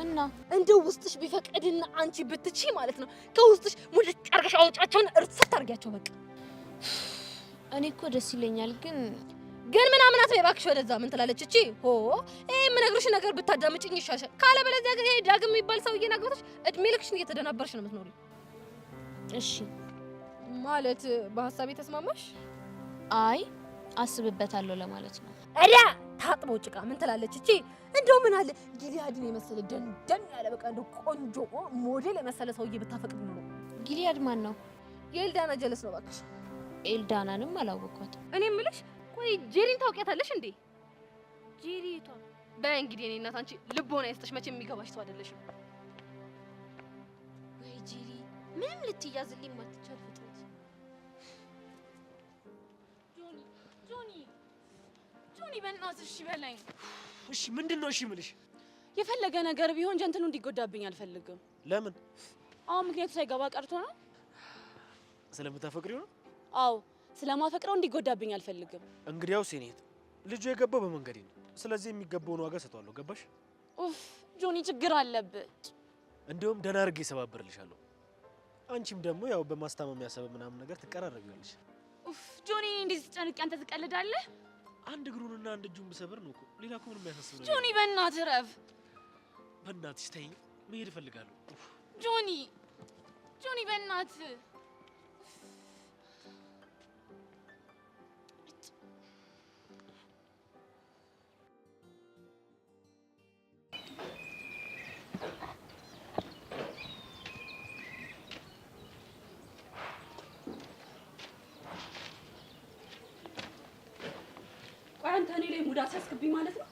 እና እንደው ውስጥሽ ቢፈቅድና አንቺ ብትቺ ማለት ነው ከውስጥሽ ሙልጭ አርገሽ አውጫቸውን እርፍት አርጊያቸው። በቃ እኔ እኮ ደስ ይለኛል ግን ምናምን አትበይ እባክሽ። ወደዛ ምን ትላለች እቺ? ይሄ የምነግርሽ ነገር ብታዳምጪኝ ይሻሻል። ካለበለዚያ ግን ይሄ ዳግም የሚባል ሰውዬ ናግበትሽ እድሜ ልክሽን እየተደናበርሽ ነው የምትኖሪው። እሺ ማለት በሐሳቤ ተስማማሽ? አይ አስብበታለሁ ለማለት ነው። እዳ ታጥቦ ጭቃ ምን ትላለች እቺ? እንደው ምን አለ ጊሊያድን የመሰለ ደንደን ያለ በቃ እንደው ቆንጆ ሞዴል የመሰለ ሰውዬ ብታፈቅድ ነው። ጊሊያድ ማን ነው? የኤልዳና ጀለስ ነው እባክሽ። ኤልዳናንም አላወኳትም። እኔ የምልሽ ቆይ ጄሪን ታውቂያታለሽ እንዴ? ጄሪ የቷ? በይ እንግዲህ እኔ እናት አንቺ ልቦና ይስጥሽ። መቼም የሚገባሽ ሰው አይደለሽም። ወይ ጄሪ ምንም ልትያዝልኝ ማትቻል ፍጥረት። ጆኒ በእናትሽ እሺ በለኝ። እሺ ምንድን ነው እሺ የምልሽ? የፈለገ ነገር ቢሆን ጀንትኑ እንዲጎዳብኝ አልፈልግም። ለምን? አሁን ምክንያቱ ሳይገባ ቀርቶ ነው። ስለምታፈቅሪው ነው? አዎ ስለማፈቅረው እንዲጎዳብኝ አልፈልግም። እንግዲያው ሴኔት ልጁ የገባው በመንገዴ ነው። ስለዚህ የሚገባውን ዋጋ ሰጥቷለሁ። ገባሽ? ኡፍ ጆኒ ችግር አለብህ። እንደውም ደህና አድርጌ እሰባብርልሻለሁ። አንቺም ደግሞ ያው በማስታመሚያ ሰበብ ምናምን ነገር ትቀራረቢያለሽ። ኡፍ ጆኒ እንዴት ጨንቄ አንተ ትቀልዳለህ? አንድ እግሩንና አንድ እጁን ብሰብር ነው እኮ ሌላ እኮ ምንም ያሳስብ ነገር። ጆኒ በእናትህ ረፍ። በእናትሽ ተይኝ፣ መሄድ እፈልጋለሁ። ጆኒ በእናትህ አንተ እኔ ላይ ሙድ አስያዝክብኝ ማለት ነው?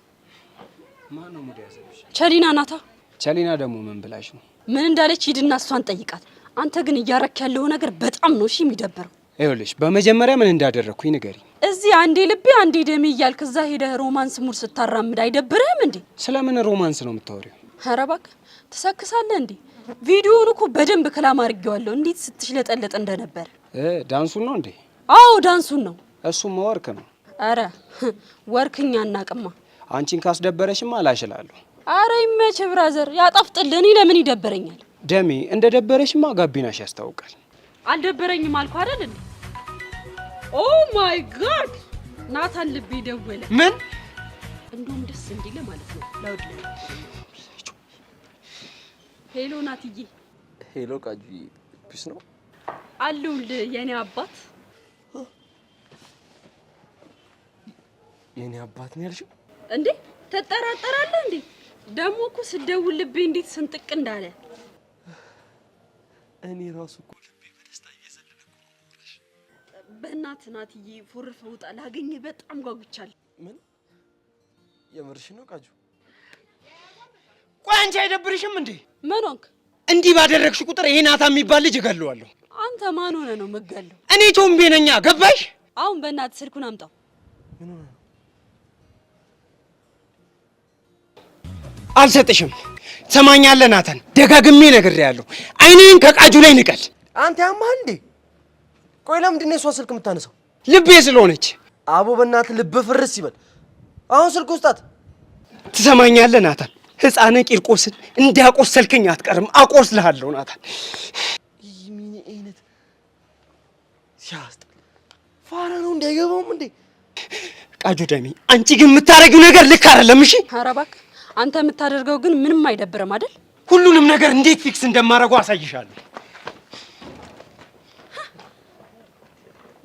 ማን ነው ሙድ ያዘብሽ? ቸሊና ናታ። ቸሊና ደግሞ ምን ብላሽ ነው? ምን እንዳለች ሂድና እሷን ጠይቃት። አንተ ግን እያረክ ያለው ነገር በጣም ነው እሺ የሚደብረው። ይኸውልሽ በመጀመሪያ ምን እንዳደረኩኝ ንገሪኝ። እዚህ አንዴ ልቤ አንዴ ደሜ እያልክ እዛ ሄደህ ሮማንስ ሙድ ስታራምድ አይደብርህም እንዴ? ስለምን ሮማንስ ነው የምታወሪው? ኧረ እባክህ ትሰክሳለህ እንዴ? ቪዲዮውን እኮ በደንብ ክላም አድርጌዋለሁ እንዴት ስትሽለጠለጥ እንደነበር። ዳንሱን ነው እንዴ? አዎ ዳንሱን ነው። እሱማ ወርክ ነው። አረ ወርክኛ እናቅማ። አንቺን ካስደበረሽማ አላሽላለሁ። አረ ይመች ብራዘር፣ ያጣፍጥልህ። እኔ ለምን ይደበረኛል? ደሜ እንደ ደበረሽማ ጋቢናሽ ያስታውቃል። አልደበረኝም አልኩ አይደል እንዴ? ኦ ማይ ጋድ ናታን ልቤ ደወለ። ምን? እንደውም ደስ እንዲለ ማለት ነው። ላውድ ሄሎ ናትዬ። ሄሎ ቃጁዬ፣ ፒስ ነው አለሁልህ የኔ አባት። የኔ አባት ነው ያልሽው እንዴ? ተጠራጠራለህ እንዴ? ደሞ እኮ ስደውልልብኝ እንዴት ስንጥቅ እንዳለ እኔ ራሱ እኮ ልቤ በደስታ እየዘለለ እኮ ነው። በእናትህ ናትዬ ፎርፈ ውጣ፣ ላገኝህ በጣም ጓጉቻለሁ። ምን የምርሽ ነው ቃጁ? ቆይ አንቺ አይደብርሽም እንዴ? ምን ሆንክ? እንዲህ ባደረግሽ ቁጥር ይሄ ናታን የሚባል ልጅ እገለዋለሁ። አንተ ማን ሆነ ነው የምትገለው? እኔ ቶምቤ ነኛ። ገባሽ? አሁን በእናትህ ስልኩን አምጣው። ምን ሆነ? አልሰጥሽም። ትሰማኛለህ ናታን? ደጋግሜ ነግሬያለሁ። አይንህን ከቃጁ ላይ ንቀል። አንተ ያማህ እንዴ? ቆይ ለምንድን ነው የሷ ስልክ የምታነሳው? ልቤ ስለሆነች። አቦ በእናትህ ልብ ፍርስ ይበል። አሁን ስልክ ውስጣት። ትሰማኛለህ ናታን? ሕፃን ቂርቆስን እንዲያቆሰልከኝ አትቀርም። አቆስልሃለሁ ናታን። ምን አይነት ሲያስጠላ ፋራ ነው እንዳይገባውም እንዴ? ቃጁ ደሜ፣ አንቺ ግን የምታረጊው ነገር ልክ አይደለም። እሺ ኧረ እባክህ አንተ የምታደርገው ግን ምንም አይደብርም አይደል? ሁሉንም ነገር እንዴት ፊክስ እንደማደርገው አሳይሻለሁ።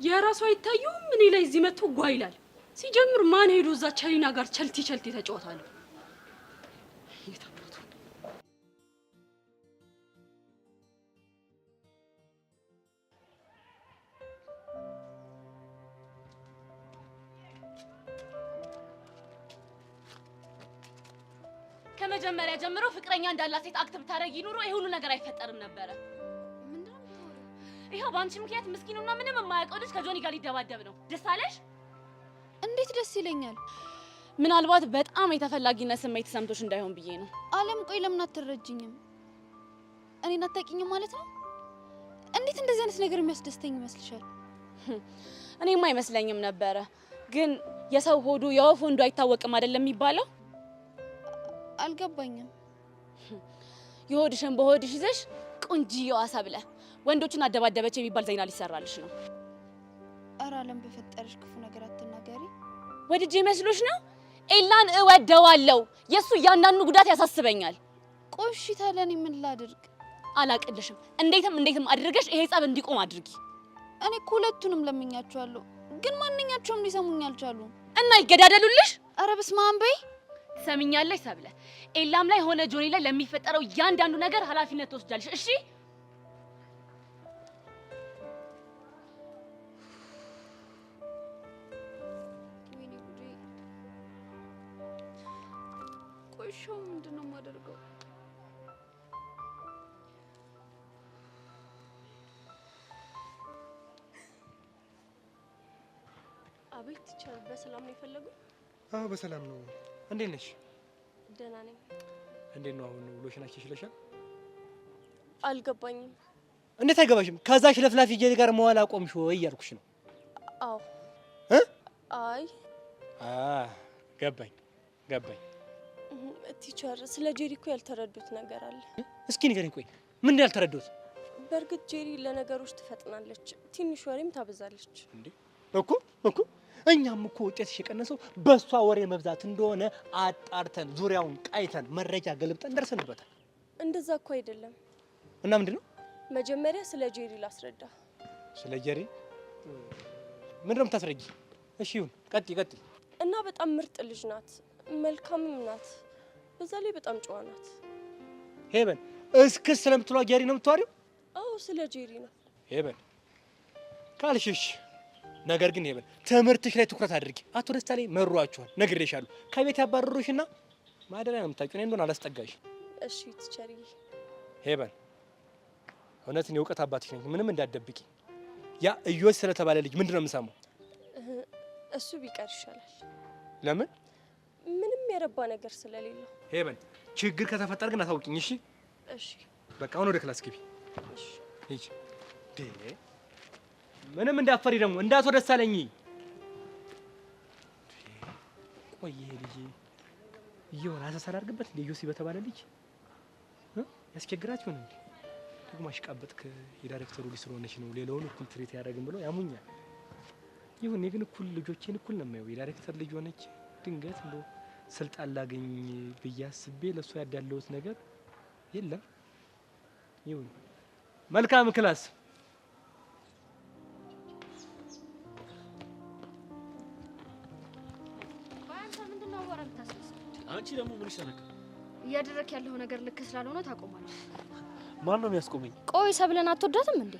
የራሱ አይታዩም። እኔ ላይ እዚህ መጥቶ ጓ ይላል። ሲጀምር ማን ሄዶ እዛ ቻሊና ጋር ቸልቲ ተጫወታለሁ። ከመጀመሪያ ጀምሮ ፍቅረኛ እንዳላት ሴት አክት ብታረጊ ኑሮ ይሄ ሁሉ ነገር አይፈጠርም ነበረ። ምንድነው? ይሄው በአንቺ ምክንያት ምስኪኑና ምንም የማያውቀው ልጅ ከጆኒ ጋር ሊደባደብ ነው። ደስ አለሽ? እንዴት ደስ ይለኛል። ምናልባት በጣም የተፈላጊነት ስሜት ተሰምቶሽ እንዳይሆን ብዬ ነው። አለም ቆይ ለምን አትረጅኝም? እኔን አታውቂኝም ማለት ነው? እንዴት እንደዚህ አይነት ነገር የሚያስደስተኝ ይመስልሻል? እኔማ አይመስለኝም ነበረ። ግን የሰው ሆዱ የወፍ ወንዱ አይታወቅም አይደለም የሚባለው? አልገባኝም። የሆድሽን በሆድሽ ይዘሽ ቁንጂው አሳብለ ወንዶችን አደባደበች የሚባል ዜና ሊሰራልሽ ነው። ኧረ አለም በፈጠረሽ ክፉ ነገር አትናገሪ። ወድጄ መስሎሽ ነው? ኤላን እወደዋለሁ። የሱ እያንዳንዱ ጉዳት ያሳስበኛል። ቆሽ ታዲያ እኔ ምን ላድርግ? አላቅልሽም። እንዴትም አድርገሽ ይሄ ጸብ እንዲቆም አድርጊ። እኔ እኮ ሁለቱንም ለምኛቸዋለሁ፣ ግን ማንኛቸውም ሊሰሙኝ አልቻሉም። እና ይገዳደሉልሽ? ኧረ በስመ አብ በይ። ሰሚኛለሽ ሰብለ፣ ኤላም ላይ ሆነ ጆኒ ላይ ለሚፈጠረው እያንዳንዱ ነገር ኃላፊነት ትወስጃለሽ። እሺ? ቆይሻው ምንድነው የማደርገው? አቤት ቲቸር፣ በሰላም ነው የፈለጉ? አዎ በሰላም ነው። እንዴት ነሽ? ደህና ነኝ። እንዴት ነው አሁን ውሎሽን አሻሽለሻል? አልገባኝም። እንዴት አይገባሽም? ከዛሽ ለፍላፊ ጄሪ ጋር መዋል አቆምሽ ወይ እያልኩሽ ነው። አዎ። አይ ገባኝ። ቲቸር፣ ስለ ጄሪ እኮ ያልተረዱት ነገር አለ። እስኪ ንገሪኝ። ቆይ ምን ያልተረዱት? በእርግጥ ጄሪ ለነገሮች ትፈጥናለች፣ ትንሽ ወሬም ታበዛለች። እንዴ እኮ እኛም እኮ ውጤትሽ የቀነሰው በሷ ወሬ መብዛት እንደሆነ አጣርተን ዙሪያውን ቃይተን መረጃ ገልብጠን ደርሰንበታል። እንደዛ እኮ አይደለም። እና ምንድነው? መጀመሪያ ስለ ጄሪ ላስረዳ። ስለ ጄሪ ምንድነው የምታስረጂ? እሺ ይሁን፣ ቀጥይ። እና በጣም ምርጥ ልጅ ናት፣ መልካምም ናት፣ በዛ ላይ በጣም ጨዋ ናት። ሄበን እስክስ ስለምትሏ ጄሪ ነው የምትዋሪው? አዎ ስለ ጄሪ ነው። ሄበን ካልሽሽ፣ ነገር ግን ሄበን ትምህርትሽ ላይ ትኩረት አድርጊ። አቶ ደስታ ላይ መሯችኋል፣ ነግሬሻለሁ። ከቤት ያባረሩሽና ማደሪያ ነው የምታውቂው። እኔ እንደሆነ አላስጠጋሽ። እሺ ቲቸርዬ። ሄበን እውነትን የእውቀት አባትሽ ነኝ፣ ምንም እንዳትደብቂ። ያ እዮስ ስለተባለ ልጅ ምንድነው የምሰማው? እሱ ቢቀር ይሻላል። ለምን? ምንም የረባ ነገር ስለሌለው። ሄበን ችግር ከተፈጠረ ግን አታውቂኝ። እሺ እሺ። በቃ አሁን ወደ ክላስ ግቢ። እሺ። ሂጂ። ምንም እንዳፈሪ ደግሞ እንዳቶ ደሳለኝ። ቆይ ይሄ ልጅ ይኸው አሳሳል አድርግበት ልዩ በተባለ ልጅ ያስቸግራችሁ ነው ደግሞ አሽቃበጥክ። የዳይሬክተሩ ልጅ ስለሆነች ነው ሌላውን እኩል ትሪት ያደርግም ብሎ ያሙኛል። ይሁን እኔ ግን እኩል ልጆቼን እኩል ነው የማየው። የዳይሬክተር ልጅ ሆነች ድንገት እንዶ ስልጣን ላገኝ ብዬ አስቤ ለእሷ ያዳለሁት ነገር የለም። ይሁን መልካም ክላስ። ባንተ ምንድነው አወራ ልታስመስል? አንቺ ደግሞ ምን ይሰነክ? እያደረክ ያለው ነገር ልክ ስላልሆነ ታቆማለህ። ማን ነው የሚያስቆመኝ? ቆይ ሰብለን አትወዳትም እንዴ?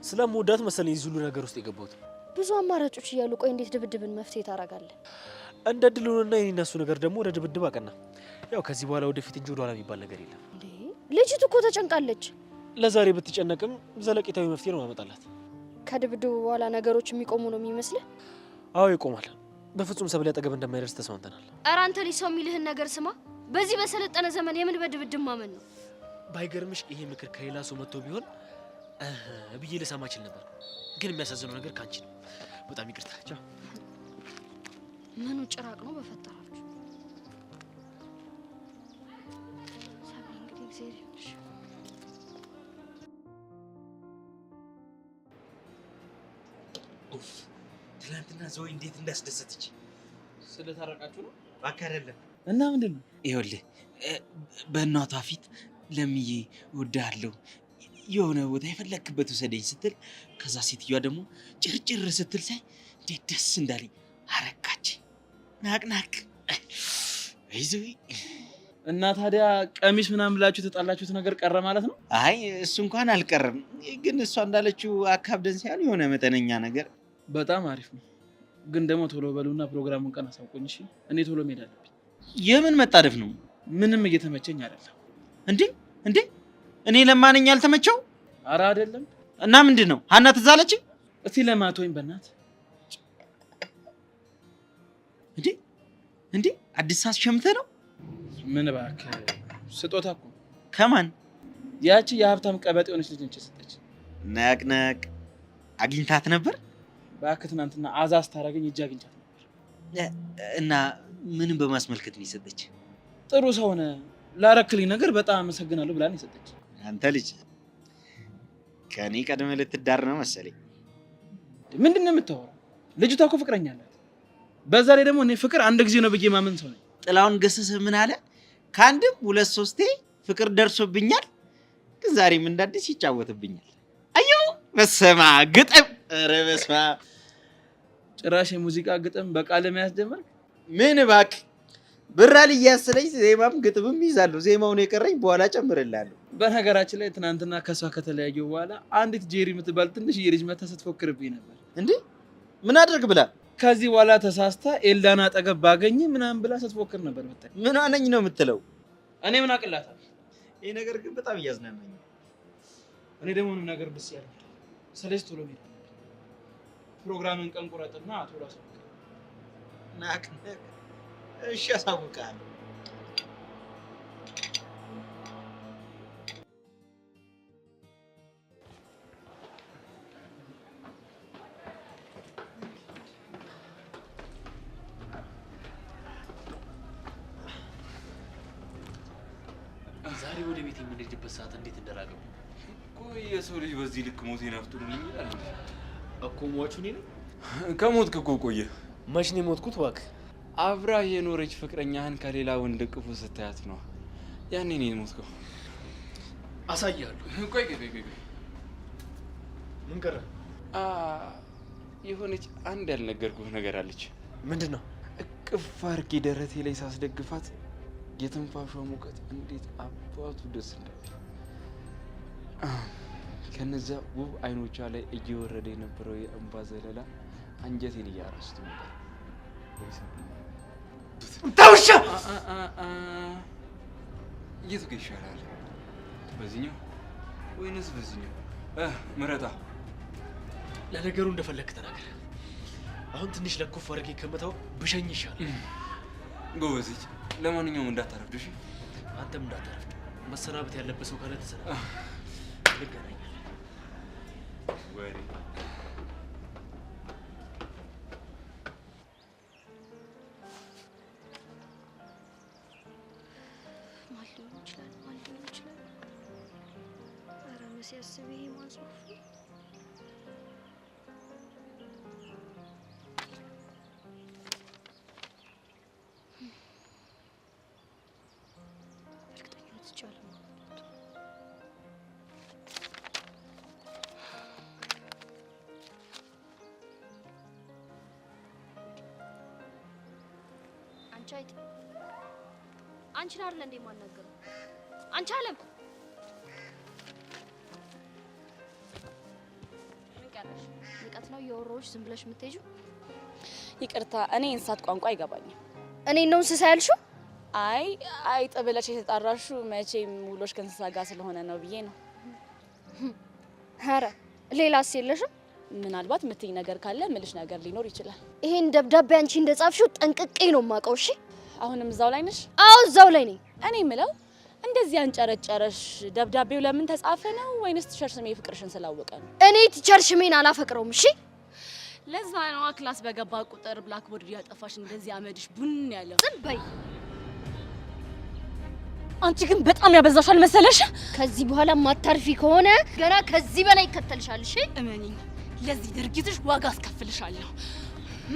ስለምወዳት መሰለኝ እዚህ ሁሉ ነገር ውስጥ የገባሁት። ብዙ አማራጮች እያሉ ቆይ እንዴት ድብድብን መፍትሄ ታደርጋለህ? እንደ ድሉንና የኔና እሱ ነገር ደግሞ ወደ ድብድብ አቀና። ያው ከዚህ በኋላ ወደፊት እንጂ ወደኋላ የሚባል ነገር የለም። እንዴ ልጅቱ እኮ ተጨንቃለች። ለዛሬ ብትጨነቅም ዘለቄታዊ መፍትሄ ነው ማመጣላት። ከድብድቡ በኋላ ነገሮች የሚቆሙ ነው የሚመስልህ? አዎ ይቆማል። በፍጹም ሰብለ አጠገብ እንደማይደርስ ተስማምተናል። ኧረ አንተ ልጅ ሰው የሚልህን ነገር ስማ። በዚህ በሰለጠነ ዘመን የምን በድብድብ ማመን ነው? ባይገርምሽ ይሄ ምክር ከሌላ ሰው መጥቶ ቢሆን ብዬ ልሰማ እችል ነበር። ግን የሚያሳዝነው ነገር ካንቺ ነው። በጣም ይቅርታ። ቻው። ምኑ ጭራቅ ነው በፈጠራችሁ? ሰብለ እንግዲህ እግዚአብሔር ይሁንሽ። ኡፍ ትናንትና ዞይ እንዴት እንዳስደሰተች። ስለታረቃችሁ ነው? እባክህ አይደለም። እና ምንድነው? ይኸውልህ በእናቷ ፊት ለምዬ እወድሃለሁ የሆነ ቦታ የፈለክበት ውሰደኝ ስትል ከዛ ሴትዮዋ ደግሞ ጭርጭር ስትል ሳይ እንዴት ደስ እንዳለኝ አረካች። ናቅናቅ አይዞህ። እና ታዲያ ቀሚስ ምናምን ብላችሁ ተጣላችሁት ነገር ቀረ ማለት ነው? አይ እሱ እንኳን አልቀረም፣ ግን እሷ እንዳለችው አካብደን ሳይሆን የሆነ መጠነኛ ነገር። በጣም አሪፍ ነው። ግን ደግሞ ቶሎ በሉና ፕሮግራሙን ቀን አሳውቁኝ እሺ? እኔ ቶሎ መሄድ አለብኝ። የምን መጣደፍ ነው? ምንም እየተመቸኝ አይደለም። እንዴ እንዴ እኔ ለማንኛ አልተመቸው? ኧረ አይደለም። እና ምንድን ነው ሀና ትዝ አለችኝ? እስቲ ለማቶኝ በእናት እንዴ እንዴ አዲስ ሸምተ ነው? ምን እባክህ ስጦታ እኮ። ከማን? ያቺ የሀብታም ቀበጥ የሆነች ልጅ ነች የሰጠች። ነቅነቅ አግኝታት ነበር? እባክህ ትናንትና አዛ ስታደርገኝ እጅ አግኝቻት ነበር። እና ምንም በማስመልከት ነው የሰጠች? ጥሩ ሰው ነህ፣ ላረክልኝ ነገር በጣም አመሰግናለሁ ብላ ነው የሰጠች። አንተ ልጅ ከኔ ቀድመህ ልትዳር ነው መሰለኝ። ምንድን ነው የምታወራው? ልጅቷ እኮ ፍቅረኛ አላት። በዛ ላይ ደግሞ እኔ ፍቅር አንድ ጊዜ ነው ብዬ ማመን ሰው ነኝ። ጥላውን ገሰሰ ምን አለ? ከአንድም ሁለት ሶስቴ ፍቅር ደርሶብኛል፣ ግን ዛሬም እንዳዲስ ይጫወትብኛል። አየሁ በስመ አብ ግጥም። ኧረ በስመ አብ ጭራሽ የሙዚቃ ግጥም በቃል የሚያስጀምር ምን እባክህ። ብራ ልያስለኝ ዜማም ግጥምም ይዛለሁ። ዜማውን የቀረኝ በኋላ ጨምርላለሁ። በነገራችን ላይ ትናንትና ከሷ ከተለያዩ በኋላ አንዲት ጄሪ የምትባል ትንሽዬ ልጅ መታ ስትፎክርብኝ ነበር። እንዴ ምን አድርግ ብላ? ከዚህ በኋላ ተሳስታ ኤልዳና አጠገብ ባገኝ ምናምን ብላ ስትፎክር ነበር። ብታይ ምን አነኝ ነው የምትለው? እኔ ምን አቅላታል? ይሄ ነገር ግን በጣም እያዝናናኝ። እኔ ደግሞ ምንም ነገር ደስ ያለኝ ስለዚህ ቶሎ ሄድ ፕሮግራምን ቀን ቁረጥና ቶሎ አሳውቅ። ናቅነቅ እሺ አሳውቃለሁ። ዛሬ ወደ ቤት የምንሄድበት ሰዓት እንዴት እንደራቀው። ቆይ የሰው ልጅ በዚህ ልክ ሞት ይናፍጡን ይላል እኮ። ሟቹ እኔ ነኝ። ከሞትክ እኮ ቆየ። መች ነው የሞትኩት? እባክህ አብራ የኖረች ፍቅረኛህን ከሌላ ወንድ ቅፉ ስታያት ነው ያኔ ነው የሞትከው። አሳያለሁ። ቆይ ቆይ ቆይ ምን ቀረ? የሆነች አንድ ያልነገርኩህ ነገር አለች። ምንድን ነው? እቅፍ አድርጌ ደረቴ ላይ ሳስደግፋት የትንፋሿ ሙቀት እንዴት አባቱ ደስ እንዳለ። ከነዛ ውብ አይኖቿ ላይ እየወረደ የነበረው የእንባ ዘለላ አንጀቴን እያራስቱ ነበር። ታውሻ የቱ ጋር ይሻላል? በዚህኛው ወይንስ በዚህኛው? ምረጣ። ለነገሩ እንደፈለክ ተናገር። አሁን ትንሽ ለኮፍ አድርጌ ከመታው ብሸኝ ይሻላል። ጎበዝ ልጅ። ለማንኛውም እንዳታረፍድ እሺ? አንተም እንዳታረፍድ። መሰናበት ያለበት ሰው ካለ ተሰናበት። እንገናኛለን። ወሬ ይችላል? ማን ሊሆን ይችላል? ኧረ መሲ አስቢ፣ ይሄ ማን ጽሑፍ ነው? እርግጠኛ ነኝ አንቺ አይት አንቺን አይደል እንዴ ማናገሩ? አንቺ አለም ንቀት ነው የወሮዎች ዝም ብለሽ የምትሄጂው? ይቅርታ እኔ እንስሳት ቋንቋ አይገባኝም። እኔ ነው እንስሳ ያልሽው? አይ አይጥ ብለሽ የተጣራሹ መቼም ውሎሽ ከእንስሳ ጋር ስለሆነ ነው ብዬ ነው። ኧረ ሌላስ የለሽም? ምናልባት የምትይኝ ነገር ካለ ምልሽ ነገር ሊኖር ይችላል። ይሄን ደብዳቤ አንቺ እንደጻፍሽው ጠንቅቄ ነው የማውቀው። እሺ አሁንም እዛው ላይ ነሽ? አዎ እዛው ላይ ነኝ። እኔ ምለው እንደዚህ አንጨረጨረሽ ደብዳቤው ለምን ተጻፈ ነው ወይንስ ቲቸር ስሜ ፍቅርሽን ስላወቀ ነው? እኔ ቲቸር ስሜን አላፈቅረውም። እሺ ለዛ ነው ክላስ በገባ ቁጥር ብላክቦርድ ያጠፋሽ እንደዚህ አመድሽ ቡን ያለው። ዝም በይ። አንቺ ግን በጣም ያበዛሻል መሰለሽ። ከዚህ በኋላ ማታርፊ ከሆነ ገና ከዚህ በላይ ይከተልሻል። እሺ እመኚኝ፣ ለዚህ ድርጊትሽ ዋጋ አስከፍልሻለሁ።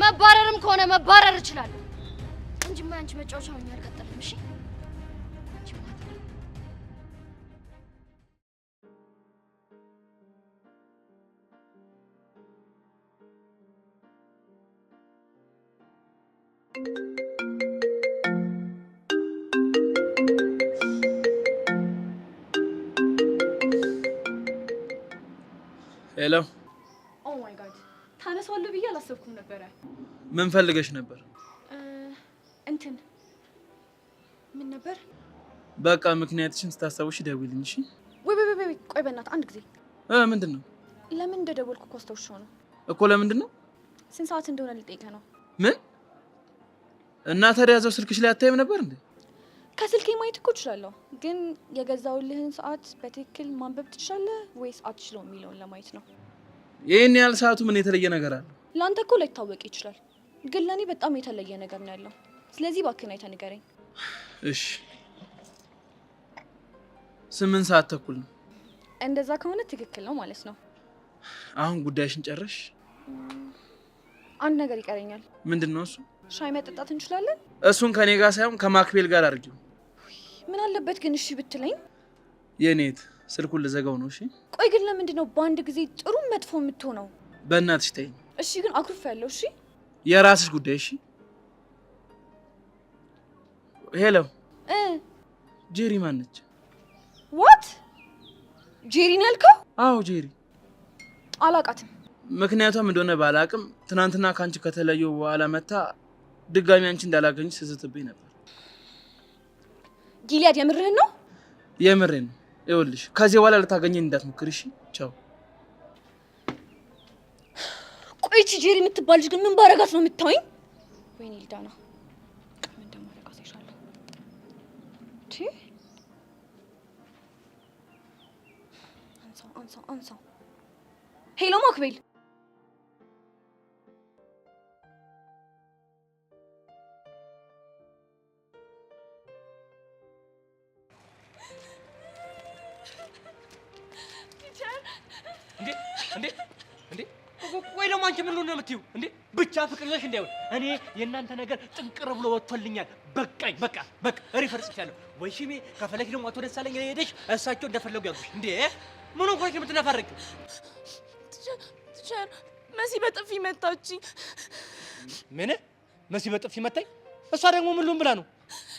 መባረርም ከሆነ መባረር እችላለሁ እንጂማ አንቺ መጫወቻ ሆኜ አልቀጥልም። እሺ ሄሎ። ኦ ማይ ጋድ ታነሳዋለህ ብዬ አላሰብኩም ነበረ። ምን ፈልገሽ ነበር? እንትን ምን ነበር? በቃ ምክንያትሽን ስታስታውሽ ደውይልኝ። እሺ? ወይ ቆይ በእናትህ አንድ ጊዜ። ምንድን ነው? ለምን እንደደወልኩ እኮ አስታውሻው ነው እኮ። ለምንድን ነው? ስንት ሰዓት እንደሆነ ልጠይቅህ ነው። ምን? እና ታዲያ እዛው ስልክሽ ላይ አታይም ነበር እንዴ? ከስልኬ ማየት እኮ እችላለሁ፣ ግን የገዛውልህን ሰዓት በትክክል ማንበብ ትችላለህ ወይስ አትችለው የሚለውን ለማየት ነው። ይሄን ያህል ሰዓቱ ምን የተለየ ነገር አለው? ለአንተ እኮ ላይታወቅ ይችላል፣ ግን ለእኔ በጣም የተለየ ነገር ነው ያለው። ስለዚህ እባክህን አይተህ ንገረኝ። እሺ 8 ሰዓት ተኩል ነው። እንደዛ ከሆነ ትክክል ነው ማለት ነው። አሁን ጉዳይሽን ጨረሽ? አንድ ነገር ይቀረኛል። ምንድን ነው እሱ? ሻይ መጠጣት እንችላለን? እሱን ከኔ ጋር ሳይሆን ከማክቤል ጋር አድርጊው። ምን አለበት ግን እሺ ብትለኝ? የኔት ስልኩን ልዘጋው ነው። እሺ ቆይ ግን ለምንድን ነው በአንድ ጊዜ ጥሩ መጥፎ የምትሆነው? በእናትሽ ተይኝ። እሺ ግን አኩርፍ ያለው። እሺ የራስሽ ጉዳይ። እሺ ሄሎ ጄሪ ማነች? ዋት ጄሪን ያልከው? አዎ ጄሪ። አላውቃትም። ምክንያቱም እንደሆነ ባላቅም ትናንትና ካንቺ ከተለየው በኋላ መታ ድጋሚ አንቺ እንዳላገኝ ስትዝትብኝ ነበር። ጊሊያድ የምርህን ነው? የምሬን ነው። ይኸውልሽ ከዚህ በኋላ ልታገኘኝ እንዳትሞክሪ። እሺ ቻው። ቆይ እቺ ጄሪ የምትባል ልጅ ግን ምን ባረጋት ነው የምታወኝ? ወይኔ ልዳና ምን እንደማረጋት ይሻላል። አንሳው። ሄሎ ማክቤል። እንዴ ቆይ ደግሞ አንቺ ምን ነው የምትይው እንዴ? ብቻ ፍቅር ነሽ እንዳይሆን እኔ የእናንተ ነገር ጥንቅር ብሎ ወጥቶልኛል። በቃኝ። በቃ ሪፈር ጽፌያለሁ። ወይ ሽሜ ከፈለክ ደግሞ አቶ ደሳለኝ ሄደሽ እሳቸው እንደፈለጉ ያሉሽ። እንዴ ምን ሆንኩ የምትነፋረቅ? ቲቸር መሲ በጥፊ መታችኝ። ምን? መሲ በጥፊ መታኝ? እሷ ደግሞ ምን ልሁን ብላ ነው?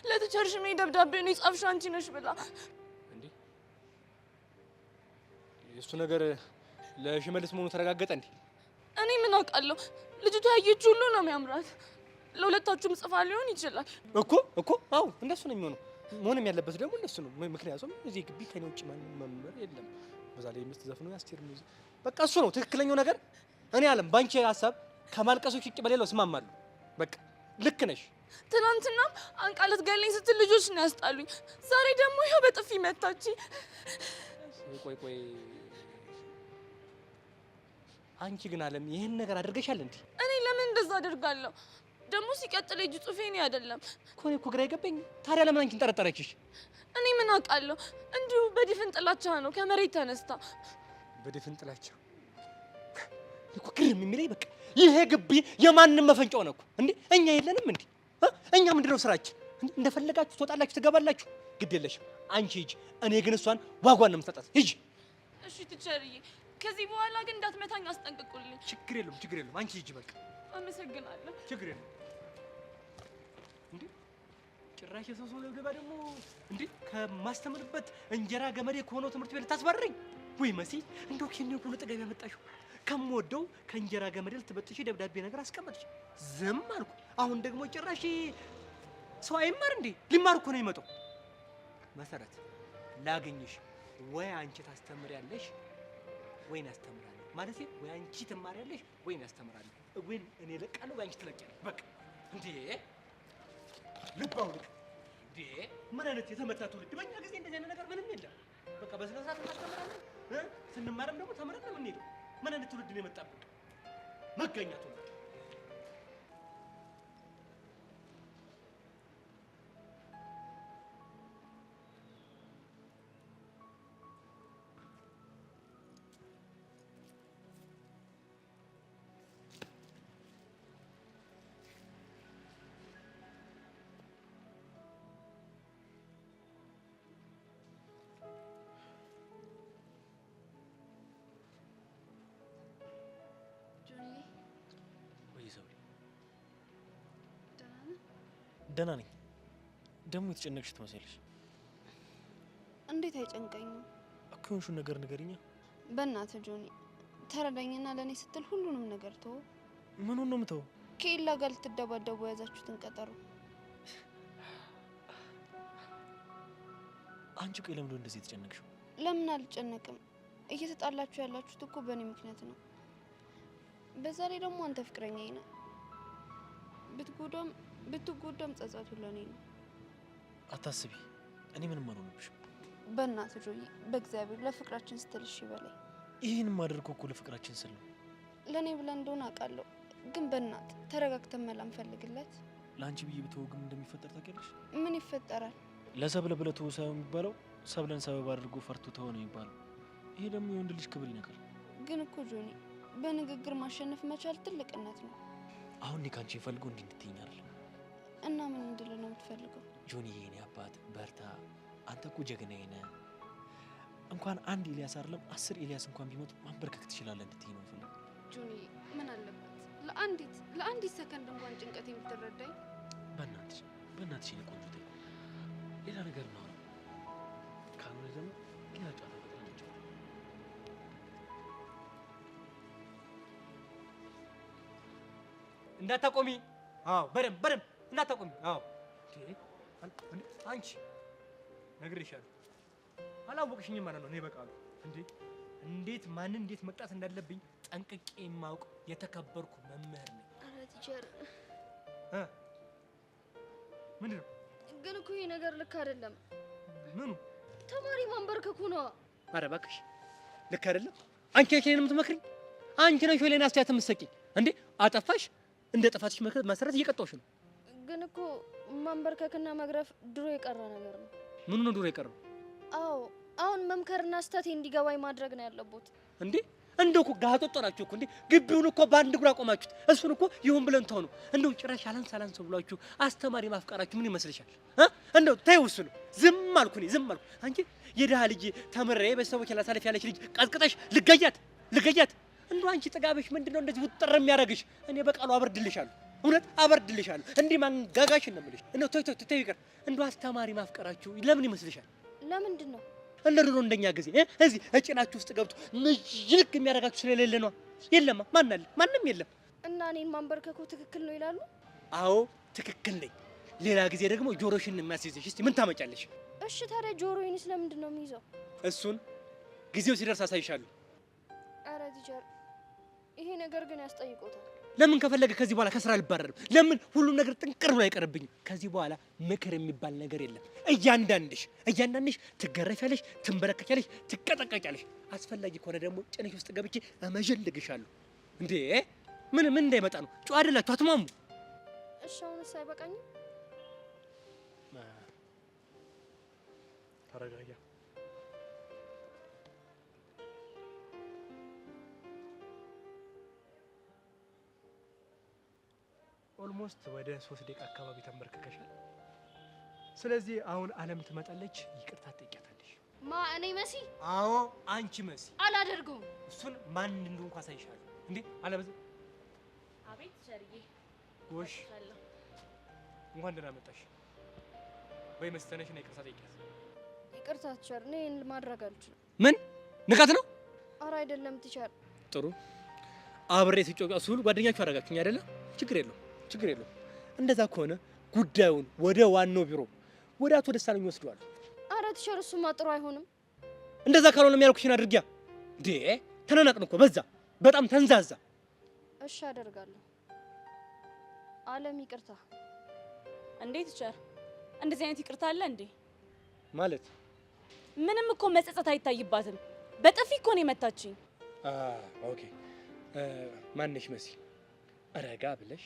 ለቲቸር ሽሜ ደብዳቤ ነው የጻፍሽው አንቺ ነሽ ብላ። እንዴ እሱ ነገር ለሽመልስ መሆኑ ተረጋገጠ እንዴ? እኔ ምን አውቃለሁ? ልጅቷ ያየች ሁሉ ነው የሚያምራት። ለሁለታችሁም ጽፋ ሊሆን ይችላል እኮ አዎ እንደሱ ነው የሚሆነው። መሆንም ያለበት ደግሞ እንደሱ ነው። ምክንያቱም እዚህ ግቢ ከኔ ውጭ ማንም መምህር የለም። በዛ ላይ የምትዘፍነው የአስቴር ሙዚቃ በቃ እሱ ነው ትክክለኛው ነገር። እኔ አለም ባንቺ ሀሳብ ከማልቀሶች ውጭ በሌላው እስማማለሁ። በቃ ልክ ነሽ። ትናንትና አንቃለት ገለኝ ስትል ልጆች ነው ያስጣሉኝ። ዛሬ ደግሞ ይኸው በጥፊ መታችኝ። ቆይ አንቺ ግን አለም ይሄን ነገር አድርገሻል እንዴ? እኔ ለምን እንደዛ አደርጋለሁ? ደግሞ ሲቀጥል እጅ ጽሁፌ እኔ አይደለም እኮ ግራ ይገባኝ። ታዲያ ለምን አንቺን ጠረጠረችሽ? እኔ ምን አውቃለሁ? እንዲሁ በድፍን ጥላቻ ነው ከመሬት ተነስታ። በድፍን ጥላቻ እኮ ግርም የሚለኝ በቃ ይሄ ግቢ የማንም መፈንጫው ነው እኮ እንዴ! እኛ የለንም እንዴ? እኛ ምንድነው ስራችን? እንደፈለጋችሁ ትወጣላችሁ ትገባላችሁ፣ ግድ የለሽም። አንቺ ሂጂ፣ እኔ ግን እሷን ዋጓን ነው የምሰጣት። ሂጂ። እሺ ቲቸርዬ፣ ከዚህ በኋላ ግን እንዳትመታኝ አስጠንቅቁልኝ። ችግር የለውም። አንቺ ሂጂ በቃ። አመሰግናለሁ። ችግር የለም። እንዴ ጭራሽ የሰው ደብደባ ደግሞ እንዴ! ከማስተምርበት እንጀራ ገመዴ ከሆነው ትምህርት ቤት ልታስባርረኝ? ወይ መሲ፣ እንደው ከኔ ሁሉ ጥጋብ ያመጣሽው ከምወደው ከእንጀራ ገመዴ ልትበጥሺ ደብዳቤ ነገር አስቀመጥሽ። ዝም አልኩ። አሁን ደግሞ ጭራሽ ሰው አይማር እንዴ? ሊማር እኮ ነው የሚመጣው። መሰረት ላገኝሽ፣ ወይ አንቺ ታስተምሪያለሽ ወይ እኔ አስተምራለሁ። ማለት ወይ አንቺ ትማሪያለሽ ወይ እኔ አስተምራለሁ። ወይ እኔ ለቃለሁ ወይ አንቺ ትለቂያለሽ። በቃ እንዴ ልባው ልክ እንዴ! ምን አይነት የተመታ ትውልድ! በእኛ ጊዜ እንደዚህ አይነት ነገር ምንም የለም። በቃ በስነ ስርዓት እናስተምራለን፣ ስንማርም ደግሞ ተምረን ነው የምንሄደው። ምን አይነት ትውልድ ነው የመጣብን? መገኛ ትውልድ። ደህና ነኝ። ደግሞ የተጨነቅሽ ትመስያለሽ። እንዴት አይጨንቀኝም? እኮ የሆንሽውን ነገር ንገሪኛ። በእናትህ ጆኒ ተረዳኝና ለእኔ ስትል ሁሉንም ነገር ተው። ምኑን ነው የምተው? ከኤላ ጋር ልትደባደቡ የያዛችሁትን ቀጠሮ። አንቺ ቆይ ለምንድን ነው እንደዚህ የተጨነቅሽው? ለምን አልጨነቅም? እየተጣላችሁ ያላችሁት እኮ በእኔ ምክንያት ነው። በዛ ላይ ደግሞ አንተ ፍቅረኛዬ ነህ። ብትጎዳም ጸጸቱ ለኔ ነው። አታስቢ፣ እኔ ምንም አልሆንብሽም። በእናትህ ጆይ፣ በእግዚአብሔር ለፍቅራችን ስትል እሺ በላይ። ይህን ማደርገው እኮ ለፍቅራችን ስል ነው። ለኔ ብለህ እንደሆነ አውቃለሁ፣ ግን በእናትህ ተረጋግተን መላ እንፈልግለት። ለአንቺ ብዬ ብተወው ግን እንደሚፈጠር ታውቂያለሽ? ምን ይፈጠራል? ለሰብለ ብለህ ተወው ሳይሆን የሚባለው ሰብለን ሰበብ አድርጎ ፈርቶ ተወው ነው የሚባለው። ይሄ ደግሞ የወንድ ልጅ ክብር ይነካል። ግን እኮ ጆኒ፣ በንግግር ማሸነፍ መቻል ትልቅነት ነው። አሁን እኔ ካንቺ የምፈልገው እንዲህ እንድትይኝ አይደለም። እና ምን እንድል ነው የምትፈልገው? ጆኒ የኔ አባት በርታ፣ አንተ እኮ ጀግናዬ ነህ። እንኳን አንድ ኤልያስ አይደለም 10 ኤልያስ እንኳን ቢመጡ ማንበርከክ ትችላለህ እንድትይኝ ነው የምፈልገው። ጆኒ ምን አለበት ለአንዲት ሰከንድ እንኳን ጭንቀት የምትረዳኝ? በእናትሽ የኔ ቆንጆ ተይ፣ ሌላ ነገር ነው። ካልሆነ ደግሞ ሌላ ጨዋታ በጥላቸው። እንዳታቆሚ። አዎ በደንብ እንዳታቆሚ። አዎ አንቺ ነግሬሻለሁ። አላወቅሽኝም ማለት ነው። እኔ በቃሉ እንዴት ማንን እንዴት መቅጣት እንዳለብኝ ጠንቅቄ የማውቅ የተከበርኩ መምህር ነኝ። ኧረ ቲቸር ምንድን ነው ግን? እኮ ይሄ ነገር ልክ አይደለም። ምኑ? ተማሪ ማንበርከኩ ነው። ኧረ እባክሽ ልክ አይደለም። አንቺ ነሽ እኔን የምትመክሪኝ? አንቺ ነሽ ወይ ለእኔ አስተያየት የምትሰጪኝ? እንዴ አጠፋሽ፣ እንደ ጥፋትሽ መሰረት እየቀጣሁሽ ነው። ግን እኮ ማንበርከክና መግረፍ ድሮ የቀረ ነገር ነው። ምኑ ነው ድሮ የቀረው? አዎ አሁን መምከርና ስህተቴ እንዲገባኝ ማድረግ ነው ያለበት። እንዴ እንደው እኮ ጋጦጥ ናችሁ እኮ እንዴ! ግቢውን እኮ በአንድ እግሩ አቆማችሁት። እሱን እኮ ይሁን ብለን ተው ነው። እንደው ጭራሽ አላንስ ብሏችሁ አስተማሪ ማፍቀራችሁ ምን ይመስልሻል? እንደው ተይው፣ እሱ ነው። ዝም አልኩ። አንቺ የደሃ ልጅ ተምሬ ቤተሰቦች ላሳለፍ ያለች ልጅ ቀጥቅጠሽ ልገያት። እንደው አንቺ ጥጋብሽ ምንድነው እንደዚህ ውጥር የሚያደርግሽ? እኔ በቃሉ አበርድልሻለሁ፣ እውነት አበርድልሻለሁ። እንዲህ ማንጋጋሽ ነው የምልሽ። እንደው ተይው ይቅር። እንደው አስተማሪ ማፍቀራችሁ ለምን ይመስልሻል? ለምንድን ነው እንደ ድሮ እንደኛ ጊዜ እዚህ እጭናችሁ ውስጥ ገብቶ ምጅልክ የሚያደርጋችሁ ስለሌለ ነው። የለማ ማን አለ? ማንም የለም። እና እኔን ማንበርከኩ ትክክል ነው ይላሉ? አዎ ትክክል ነኝ። ሌላ ጊዜ ደግሞ ጆሮሽን የሚያስይዝሽ እስቲ ምን ታመጫለሽ? እሺ ታዲያ ጆሮዬን ስለምንድን ነው የሚይዘው? እሱን ጊዜው ሲደርስ አሳይሻለሁ። ኧረ ቲቸር ይሄ ነገር ግን ያስጠይቆታል። ለምን ከፈለገ ከዚህ በኋላ ከስራ አልባረርም። ለምን ሁሉም ነገር ጥንቅር ብሎ አይቀርብኝም። ከዚህ በኋላ ምክር የሚባል ነገር የለም። እያንዳንድሽ ትገረፊያለሽ፣ ትንበረከኪያለሽ፣ ትቀጠቀጫለሽ። አስፈላጊ ከሆነ ደግሞ ጭንሽ ውስጥ ገብቼ እመዠልግሻለሁ። እንዴ ምን እንዳይመጣ ነው? ጨዋ አይደላችሁ፣ አትማሙ። እሺ አሁንስ አይበቃኝም? ተረጋጋ። ኦልሞስት ወደ 3 ደቂቃ አካባቢ ተንበርክከሻል። ስለዚህ አሁን አለም ትመጣለች፣ ይቅርታ ትጠይቂያታለሽ። እኔ መሲ? አዎ አንቺ መሲ። አላደርገውም። እሱን ማን እንደሆንኩ አሳይሻለሁ። እንዴ አለም። አቤት ቸርዬ። ጎሽ እንኳን ደህና መጣሽ። በይ መሲ ተነሽ እና ይቅርታ ጠይቂያት። ይቅርታ ቲቸር፣ እኔ ማድረግ አልችልም። ምን ንቀት ነው? ኧረ አይደለም ቲቸር። ጥሩ አብሬ ስጮቃ ሱል ጓደኛችሁ አደረጋችሁኝ አይደለ? ችግር የለውም። እንደዛ ከሆነ ጉዳዩን ወደ ዋናው ቢሮ ወደ አቶ ደሳለኝ ወስደዋል። ኧረ ቲቸር እሱማ ጥሩ አይሆንም። እንደዛ ካልሆነ የሚያልኩሽን አድርጊያ። እንዴ ተናናቅን እኮ በዛ፣ በጣም ተንዛዛ። እሺ አደርጋለሁ። አለም ይቅርታ። እንዴት ቲቸር? እንደዚህ አይነት ይቅርታ አለ እንዴ? ማለት ምንም እኮ መጸጸት አይታይባትም። በጥፊ እኮ ነው የመታችኝ። ኦኬ ማንሽ መሲ፣ ረጋ ብለሽ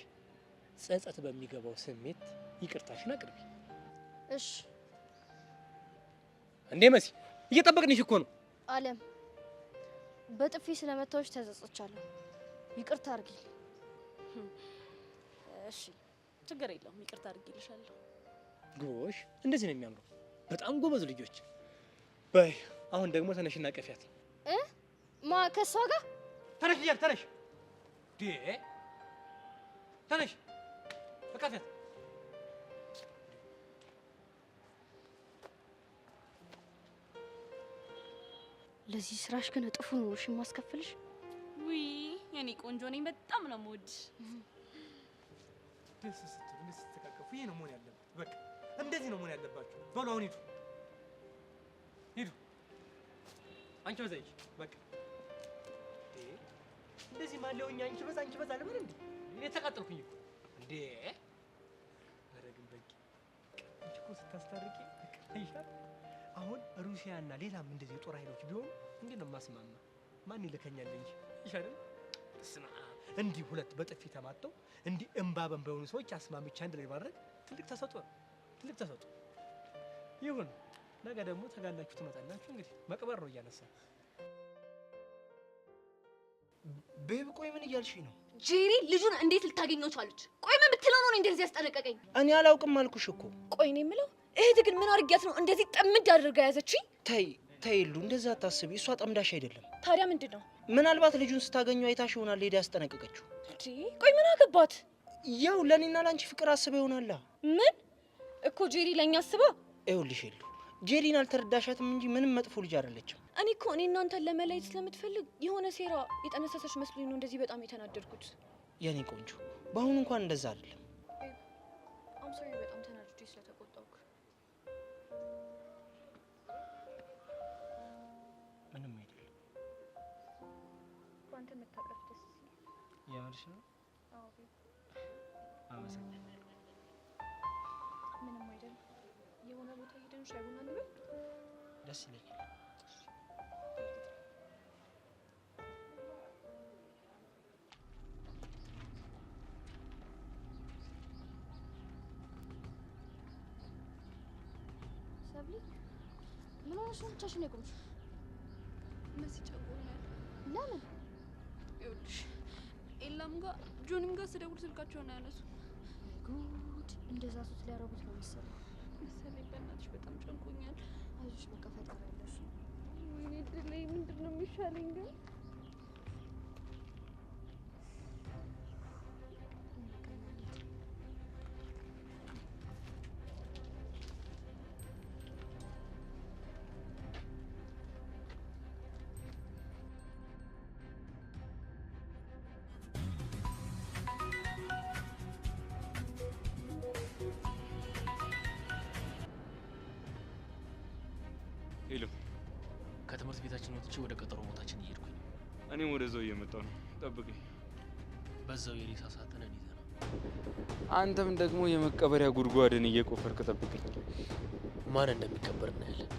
ጸጸት በሚገባው ስሜት ይቅርታሽን አቅርቢ። እሺ። እንዴ መሲ እየጠበቅንሽ እኮ ነው። አለም በጥፊ ስለመታዎች ተጸጽቻለሁ። ይቅርታ አድርጊ። እሺ ችግር የለውም፣ ይቅርታ አድርጊልሻለሁ። ጎሽ እንደዚህ ነው የሚያምረው። በጣም ጎበዝ ልጆች። በይ አሁን ደግሞ ተነሽና ቀፊያት። ከሷ ጋር ተነሽ ልጅ ተነሽ። ተነሽ ቀፊያት። ለዚህ ስራሽ ግን እጥፉ ነው እሺ የማስከፍልሽ። ውይ የኔ ቆንጆ ነኝ፣ በጣም ነው የምወድሽ። ደስ ስትሉ ደስ ስትቃቀፉ ይሄ ነው መሆን ያለበት። በቃ እንደዚህ ነው መሆን ያለባችሁ። በሉ አሁን ሂዱ። አንቺ በዛ ሂጂ። በቃ እንደዚህ ማለውኛ አንቺ በዛ ለምን እንዴ? እኔ ተቃጠልኩኝ እኮ እንዴ። አረግም በቂ አንቺ እኮ ስታስታርቂ ይሻል። አሁን ሩሲያና ሌላም እንደዚህ የጦር ኃይሎች ቢሆኑ እንዴት ነው ማስማማ? ማን ይልከኛል እንጂ ይሻላል። ስማ እንዲህ ሁለት በጥፊ ተማተው እንዲህ እንባ በእንባ የሆኑ ሰዎች አስማምቻ አንድ ላይ ማድረግ ትልቅ ተሰጥኦ ይሁን። ነገ ደግሞ ተጋላችሁ ትመጣላችሁ። እንግዲህ መቅበር ነው እያነሳ። ቤብ ቆይ ምን እያልሽ ነው? ጄሪ ልጁን እንዴት ልታገኘው ቻለች? ቆይ ምን ብትለው ነው እንደዚህ ያስጠነቀቀኝ? እኔ አላውቅም አልኩሽ እኮ። ቆይ ነው የምለው እህት ግን ምን አድርጊያት ነው እንደዚህ ጥምድ አድርጋ ያዘችኝ? ተይ ሉ እንደዛ አታስቢ። እሷ ጠምዳሽ አይደለም። ታዲያ ምንድን ነው? ምናልባት ልጁን ስታገኘው አይታሽ ይሆናል ሄዳ ያስጠነቀቀችው። ቆይ ምን አገባት? ያው ለኔና ላንቺ ፍቅር አስበው ይሆናላ። ምን እኮ ጄሪ ለኛ አስባ። ይኸውልሽ ሉ ጄሪን አልተረዳሻትም እንጂ ምንም መጥፎ ልጅ አይደለችም። እኔ እኮ እናንተን ለመለየት ስለምትፈልግ የሆነ ሴራ የጠነሰሰች መስሎኝ ነው እንደዚህ በጣም የተናደድኩት። የኔ ቆንጆ በአሁኑ እንኳን እንደዛ አይደለም። አም ሶሪ በጣም ተናድጄ ስለተቆጣሁክ። ምንም አይደለም። አንተ መታቀፍ ደስ ሲል ያልሽ ነው። አዎ አመሰግናለሁ። ምንም አይደለም። የሆነ ቦታ ሄደን ሻይ ቡና እንበል። ደስ ይለኛል። ሰብሊ ምን ሆነሽ ነው ብቻሽን የቆምሽው? መሲ ጨንቆኛል። ለምን? ይኸውልሽ ኤላም ጋር ጆኒም ጋር ስደውል ስልካቸውን አያነሱ። ጉድ! እንደዛ ሱት ሊያረጉት ነው መሰለኝ። በእናትሽ በጣም ጨንቆኛል። አይዞሽ በቃ ፈጣሪ ያለሽ። ወይኔ ድሌ ምንድን ነው የሚሻለኝ ግን? ሄሎ፣ ከትምህርት ቤታችን ወጥቼ ወደ ቀጠሮ ቦታችን እየሄድኩኝ። እኔም ወደዛው እየመጣሁ ነው። ጠብቀኝ። በዛው የሬሳ ሳጥንን ይዘህ ነው። አንተም ደግሞ የመቀበሪያ ጉድጓድን እየቆፈርክ ጠብቀኝ። ማን እንደሚቀበር እናያለን።